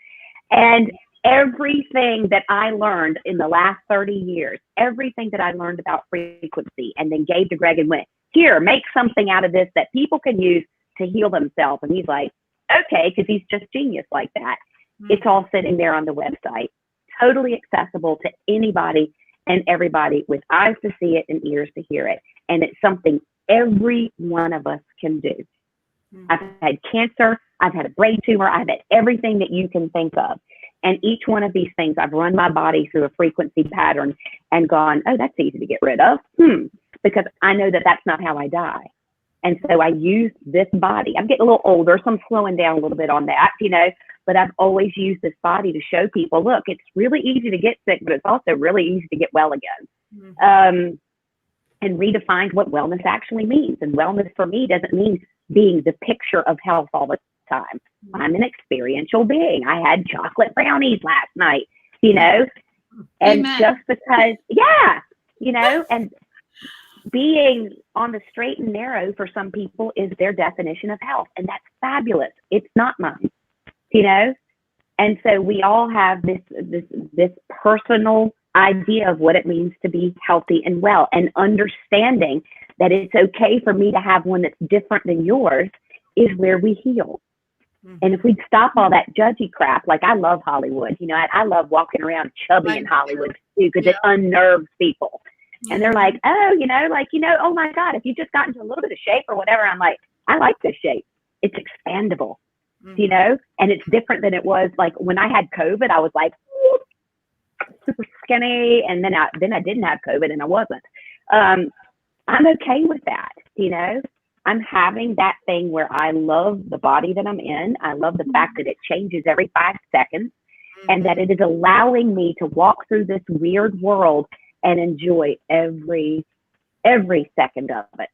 And everything that I learned in the last 30 years, everything that I learned about frequency and then gave to Greg and went, here, make something out of this that people can use to heal themselves. And he's like, okay, because he's just genius like that. It's all sitting there on the website, totally accessible to anybody and everybody with eyes to see it and ears to hear it. And it's something every one of us can do. I've had cancer, I've had a brain tumor, I've had everything that you can think of. And each one of these things, I've run my body through a frequency pattern and gone, oh, that's easy to get rid of. Because I know that that's not how I die. And so I use this body. I'm getting a little older, so I'm slowing down a little bit on that, you know, but I've always used this body to show people, look, it's really easy to get sick, but it's also really easy to get well again. And redefined what wellness actually means. And wellness for me doesn't mean being the picture of health all the time. I'm an experiential being. I had chocolate brownies last night, you know, and just because, you know, and being on the straight and narrow for some people is their definition of health. And that's fabulous. It's not mine, you know? And so we all have this personal idea of what it means to be healthy and well, and understanding that it's okay for me to have one that's different than yours is where we heal. And if we'd stop all that judgy crap, like I love Hollywood, you know, I love walking around chubby in Hollywood too, because it unnerves people. And they're like, oh, you know, oh my God, if you just got into a little bit of shape or whatever, I'm like, I like this shape. It's expandable, you know, and it's different than it was like when I had COVID. I was like, super skinny, and then I didn't have COVID and I wasn't. I'm okay with that, you know. I'm having that thing where I love the body that I'm in. I love the fact that it changes every 5 seconds and that it is allowing me to walk through this weird world and enjoy every second of it.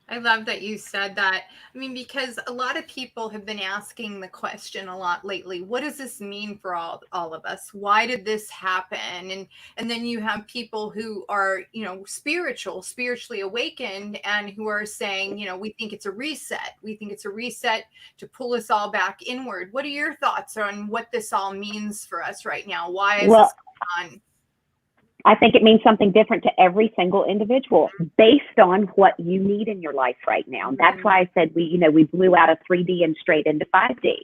I love that you said that. I mean, because a lot of people have been asking the question a lot lately, what does this mean for all of us? Why did this happen? And then you have people who are, you know, spiritually awakened and who are saying, you know, we think it's a reset. We think it's a reset to pull us all back inward. What are your thoughts on what this all means for us right now? Why is this going on? I think it means something different to every single individual based on what you need in your life right now. And that's why I said we blew out of 3D and straight into 5D.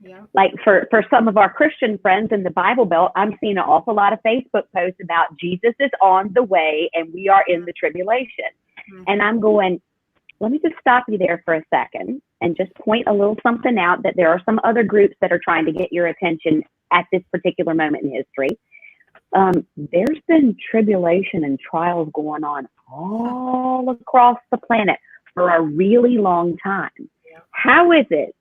Yeah. Like for some of our Christian friends in the Bible Belt, I'm seeing an awful lot of Facebook posts about Jesus is on the way and we are in the tribulation. And I'm going, let me just stop you there for a second and just point a little something out that there are some other groups that are trying to get your attention at this particular moment in history. There's been tribulation and trials going on all across the planet for a really long time. Yeah. How is it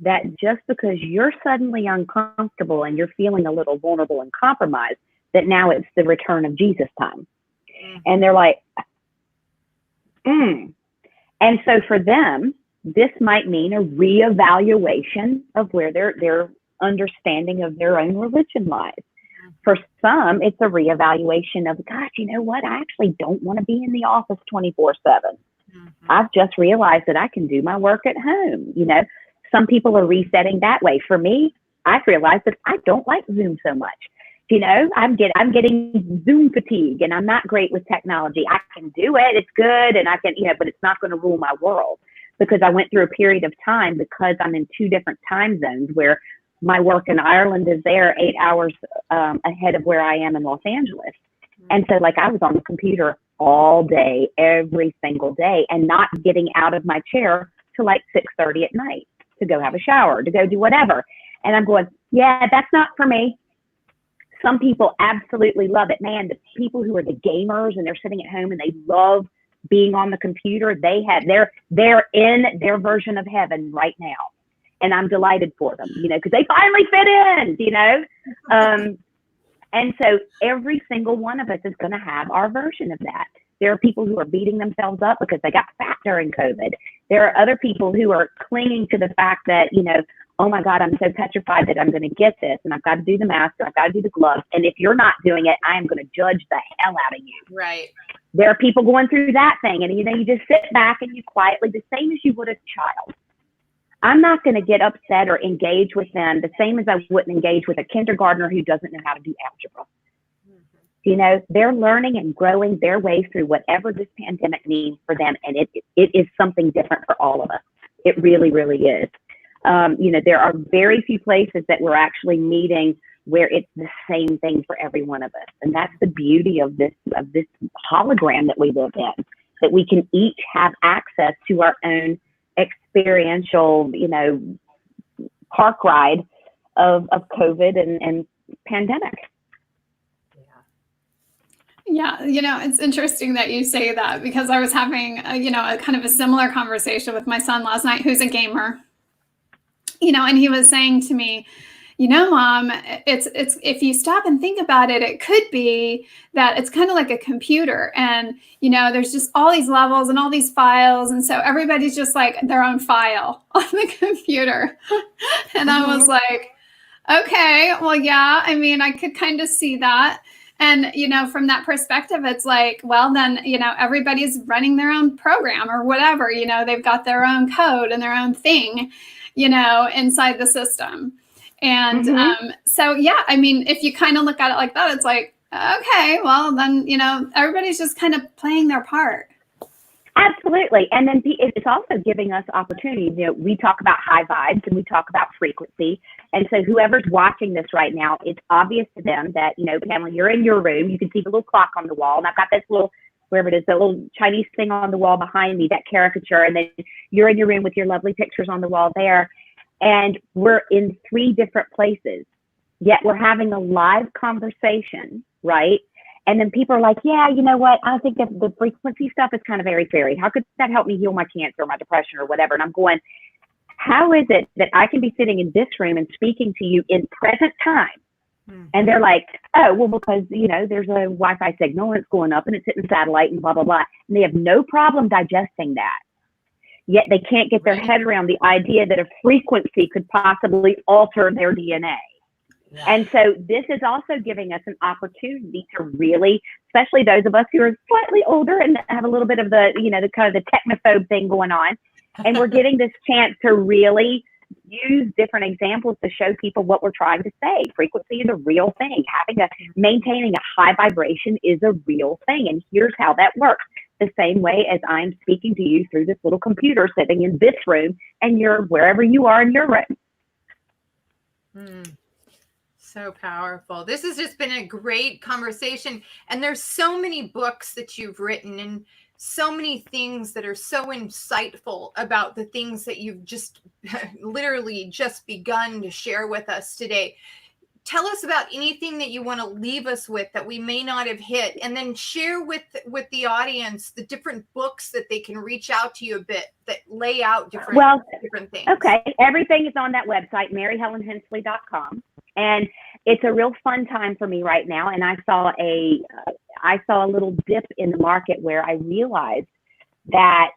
that just because you're suddenly uncomfortable and you're feeling a little vulnerable and compromised, that now it's the return of Jesus time? And they're like, And so for them, this might mean a reevaluation of where their understanding of their own religion lies. For some, it's a reevaluation of, gosh, you know what? I actually don't want to be in the office 24/7. I've just realized that I can do my work at home. You know, some people are resetting that way. For me, I've realized that I don't like Zoom so much. You know, I'm getting Zoom fatigue, and I'm not great with technology. I can do it. It's good. And I can, you know, but it's not going to rule my world, because I went through a period of time, because I'm in 2 different time zones, where my work in Ireland is there 8 hours ahead of where I am in Los Angeles. And so like I was on the computer all day, every single day, and not getting out of my chair till like 6:30 at night to go have a shower, to go do whatever. And I'm going, yeah, that's not for me. Some people absolutely love it. Man, the people who are the gamers and they're sitting at home and they love being on the computer, they're in their version of heaven right now. And I'm delighted for them, you know, because they finally fit in, you know. And so every single one of us is going to have our version of that. There are people who are beating themselves up because they got fat during COVID. There are other people who are clinging to the fact that, you know, oh my God, I'm so petrified that I'm going to get this, and I've got to do the mask, and I've got to do the gloves. And if you're not doing it, I am going to judge the hell out of you. Right. There are people going through that thing, and, you know, you just sit back and you quietly, the same as you would a child. I'm not going to get upset or engage with them the same as I wouldn't engage with a kindergartner who doesn't know how to do algebra. Mm-hmm. You know, they're learning and growing their way through whatever this pandemic means for them, and it is something different for all of us. It really, really is. You know, there are very few places that we're actually meeting where it's the same thing for every one of us. And that's the beauty of this hologram that we live in, that we can each have access to our own experiential, you know, park ride of COVID and pandemic. Yeah, you know, it's interesting that you say that, because I was having, you know, a kind of a similar conversation with my son last night, who's a gamer. You know, and he was saying to me, you know, Mom, it's if you stop and think about it, it could be that it's kind of like a computer, and, you know, there's just all these levels and all these files. And so everybody's just like their own file on the computer. And I was like, okay, well, yeah, I mean, I could kind of see that. And, you know, from that perspective, it's like, well, then, you know, everybody's running their own program or whatever, you know, they've got their own code and their own thing, you know, inside the system. And so, yeah, I mean, if you kind of look at it like that, it's like, okay, well, then, you know, everybody's just kind of playing their part. Absolutely. And then it's also giving us opportunities. You know, we talk about high vibes and we talk about frequency. And so whoever's watching this right now, it's obvious to them that, you know, Pamela, you're in your room. You can see the little clock on the wall. And I've got this little, wherever it is, the little Chinese thing on the wall behind me, that caricature. And then you're in your room with your lovely pictures on the wall there. And we're in 3 different places, yet we're having a live conversation, right? And then people are like, yeah, you know what? I think that the frequency stuff is kind of airy-fairy. How could that help me heal my cancer or my depression or whatever? And I'm going, how is it that I can be sitting in this room and speaking to you in present time? And they're like, oh, well, because, you know, there's a Wi-Fi signal and it's going up and it's hitting satellite and blah, blah, blah. And they have no problem digesting that. Yet they can't get their head around the idea that a frequency could possibly alter their DNA. Yeah. And so this is also giving us an opportunity to really, especially those of us who are slightly older and have a little bit of the, you know, the kind of the technophobe thing going on. And we're getting this chance to really use different examples to show people what we're trying to say. Frequency is a real thing. Maintaining a high vibration is a real thing. And here's how that works. The same way as I'm speaking to you through this little computer sitting in this room, and you're wherever you are in your room. So powerful. This has just been a great conversation. And there's so many books that you've written and so many things that are so insightful about the things that you've just literally just begun to share with us today. Tell us about anything that you want to leave us with that we may not have hit, and then share with the audience the different books that they can reach out to you a bit that lay out different things. Okay. Everything is on that website, maryhelenhensley.com. And it's a real fun time for me right now. And I saw a little dip in the market where I realized that,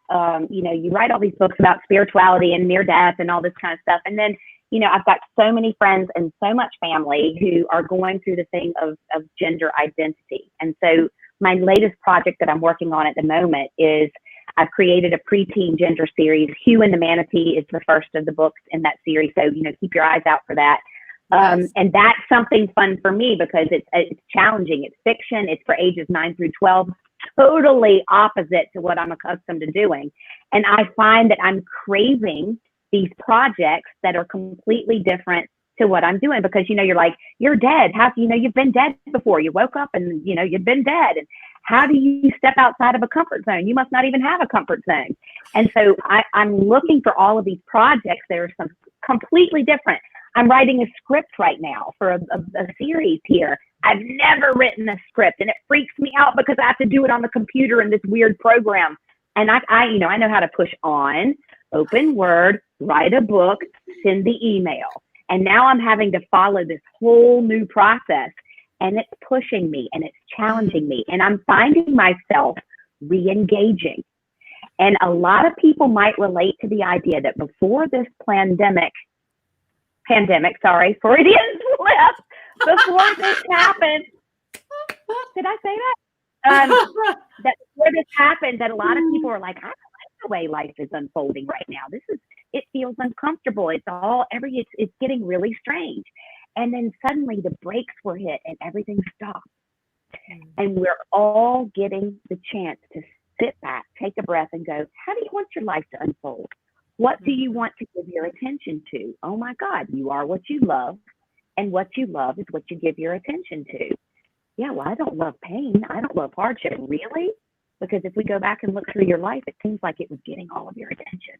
you know, you write all these books about spirituality and near death and all this kind of stuff. And then, you know, I've got so many friends and so much family who are going through the thing of gender identity. And so my latest project that I'm working on at the moment is I've created a preteen gender series. Hugh and the Manatee is the first of the books in that series. So, you know, keep your eyes out for that. Yes. And that's something fun for me because it's challenging. It's fiction. It's for ages 9 through 12, totally opposite to what I'm accustomed to doing. And I find that I'm craving these projects that are completely different to what I'm doing because, you're like, you're dead. How, you've been dead before. You woke up and, you've been dead. And how do you step outside of a comfort zone? You must not even have a comfort zone. And so I'm looking for all of these projects that are some completely different. I'm writing a script right now for a series here. I've never written a script and it freaks me out because I have to do it on the computer in this weird program. And I know how to push on, open Word, write a book, send the email. And now I'm having to follow this whole new process and it's pushing me and it's challenging me. And I'm finding myself re-engaging. And a lot of people might relate to the idea that before this pandemic, Freudian slip, before this happened, did I say that? That before this happened, that a lot of people are like, I don't like the way life is unfolding right now. It feels uncomfortable. It's getting really strange. And then suddenly the brakes were hit and everything stopped. And we're all getting the chance to sit back, take a breath and go, how do you want your life to unfold? What do you want to give your attention to? Oh my God, you are what you love. And what you love is what you give your attention to. Yeah, well, I don't love pain. I don't love hardship. Really? Because if we go back and look through your life, it seems like it was getting all of your attention.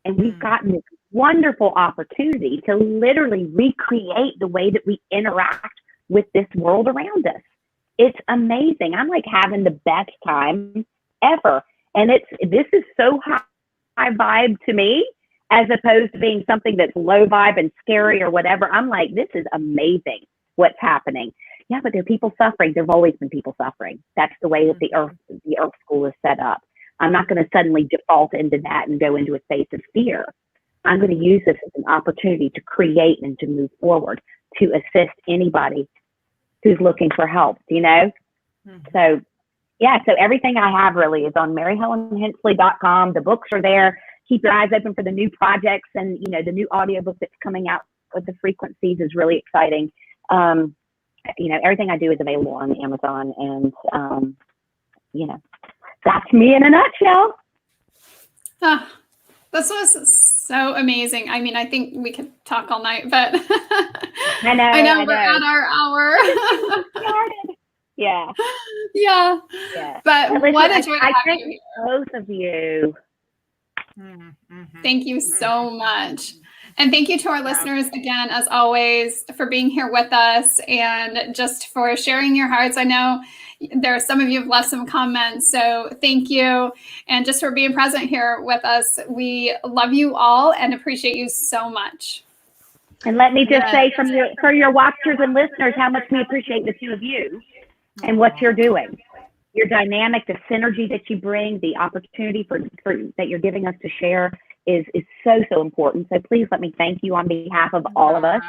And we've gotten this wonderful opportunity to literally recreate the way that we interact with this world around us. It's amazing. I'm like having the best time ever. And this is so high vibe to me, as opposed to being something that's low vibe and scary or whatever. I'm like, this is amazing what's happening. Yeah, but there are people suffering. There've always been people suffering. That's the way that the Earth School is set up. I'm not going to suddenly default into that and go into a space of fear. I'm going to use this as an opportunity to create and to move forward, to assist anybody who's looking for help, So, yeah, so everything I have really is on maryhelenhensley.com. The books are there. Keep your eyes open for the new projects, and, the new audiobook that's coming out with the frequencies is really exciting. Everything I do is available on Amazon, and, that's me in a nutshell. Oh, this was so amazing. I mean, I think we could talk all night, but I know we're at our hour. Yeah. Yeah. But listen, what a joy to I have thank you here. both of you. Thank you so much. And thank you to our listeners again, as always, for being here with us and just for sharing your hearts. I know there are some of you have left some comments, so thank you. And just for being present here with us. We love you all and appreciate you so much. And let me just say for your watchers and listeners, how much we appreciate the two of you and what you're doing. Your dynamic, the synergy that you bring, the opportunity for that you're giving us to share is so important. So please let me thank you on behalf of all of us.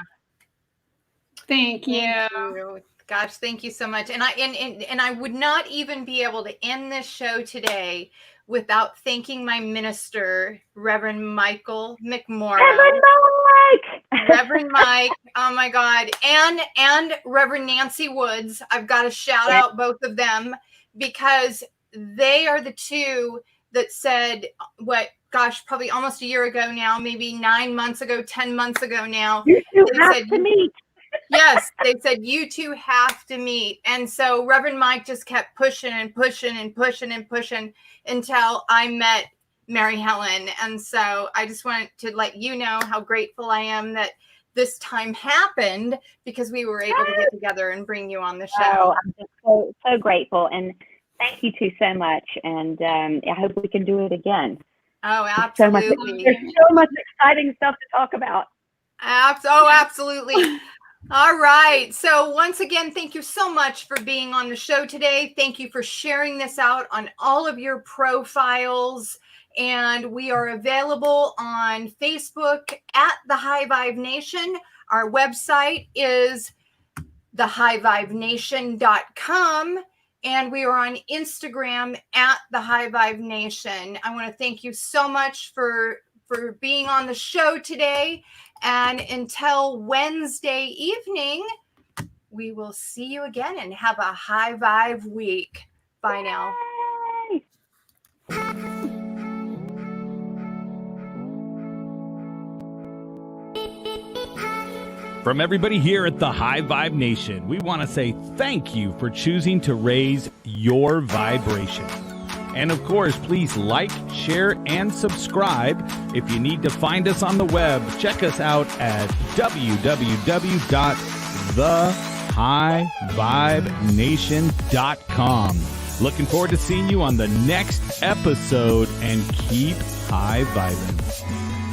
Thank you. Thank you. Gosh, thank you so much. And I would not even be able to end this show today without thanking my minister, Reverend Michael McMorrow. Reverend Mike, oh my God, and Reverend Nancy Woods. I've got to shout out both of them because they are the two that said probably almost a year ago now, maybe 9 months ago, 10 months ago now. You two have to meet. Yes, they said you two have to meet. And so Reverend Mike just kept pushing and pushing and pushing and pushing until I met Mary Helen. And so I just wanted to let you know how grateful I am that this time happened because we were able to get together and bring you on the show. Oh, I'm just so grateful. And thank you two so much. And I hope we can do it again. Oh, absolutely. There's so much exciting stuff to talk about. Absolutely. All right. So once again, thank you so much for being on the show today. Thank you for sharing this out on all of your profiles. And we are available on Facebook at The High Vibe Nation. Our website is thehighvibenation.com. And we are on Instagram at The High Vibe Nation. I want to thank you so much for for being on the show today. And until Wednesday evening, we will see you again and have a high vibe week. Bye now. From everybody here at the High Vibe Nation, we want to say thank you for choosing to raise your vibration. And of course, please like, share, and subscribe. If you need to find us on the web, check us out at www.thehighvibenation.com. Looking forward to seeing you on the next episode, and keep high vibing.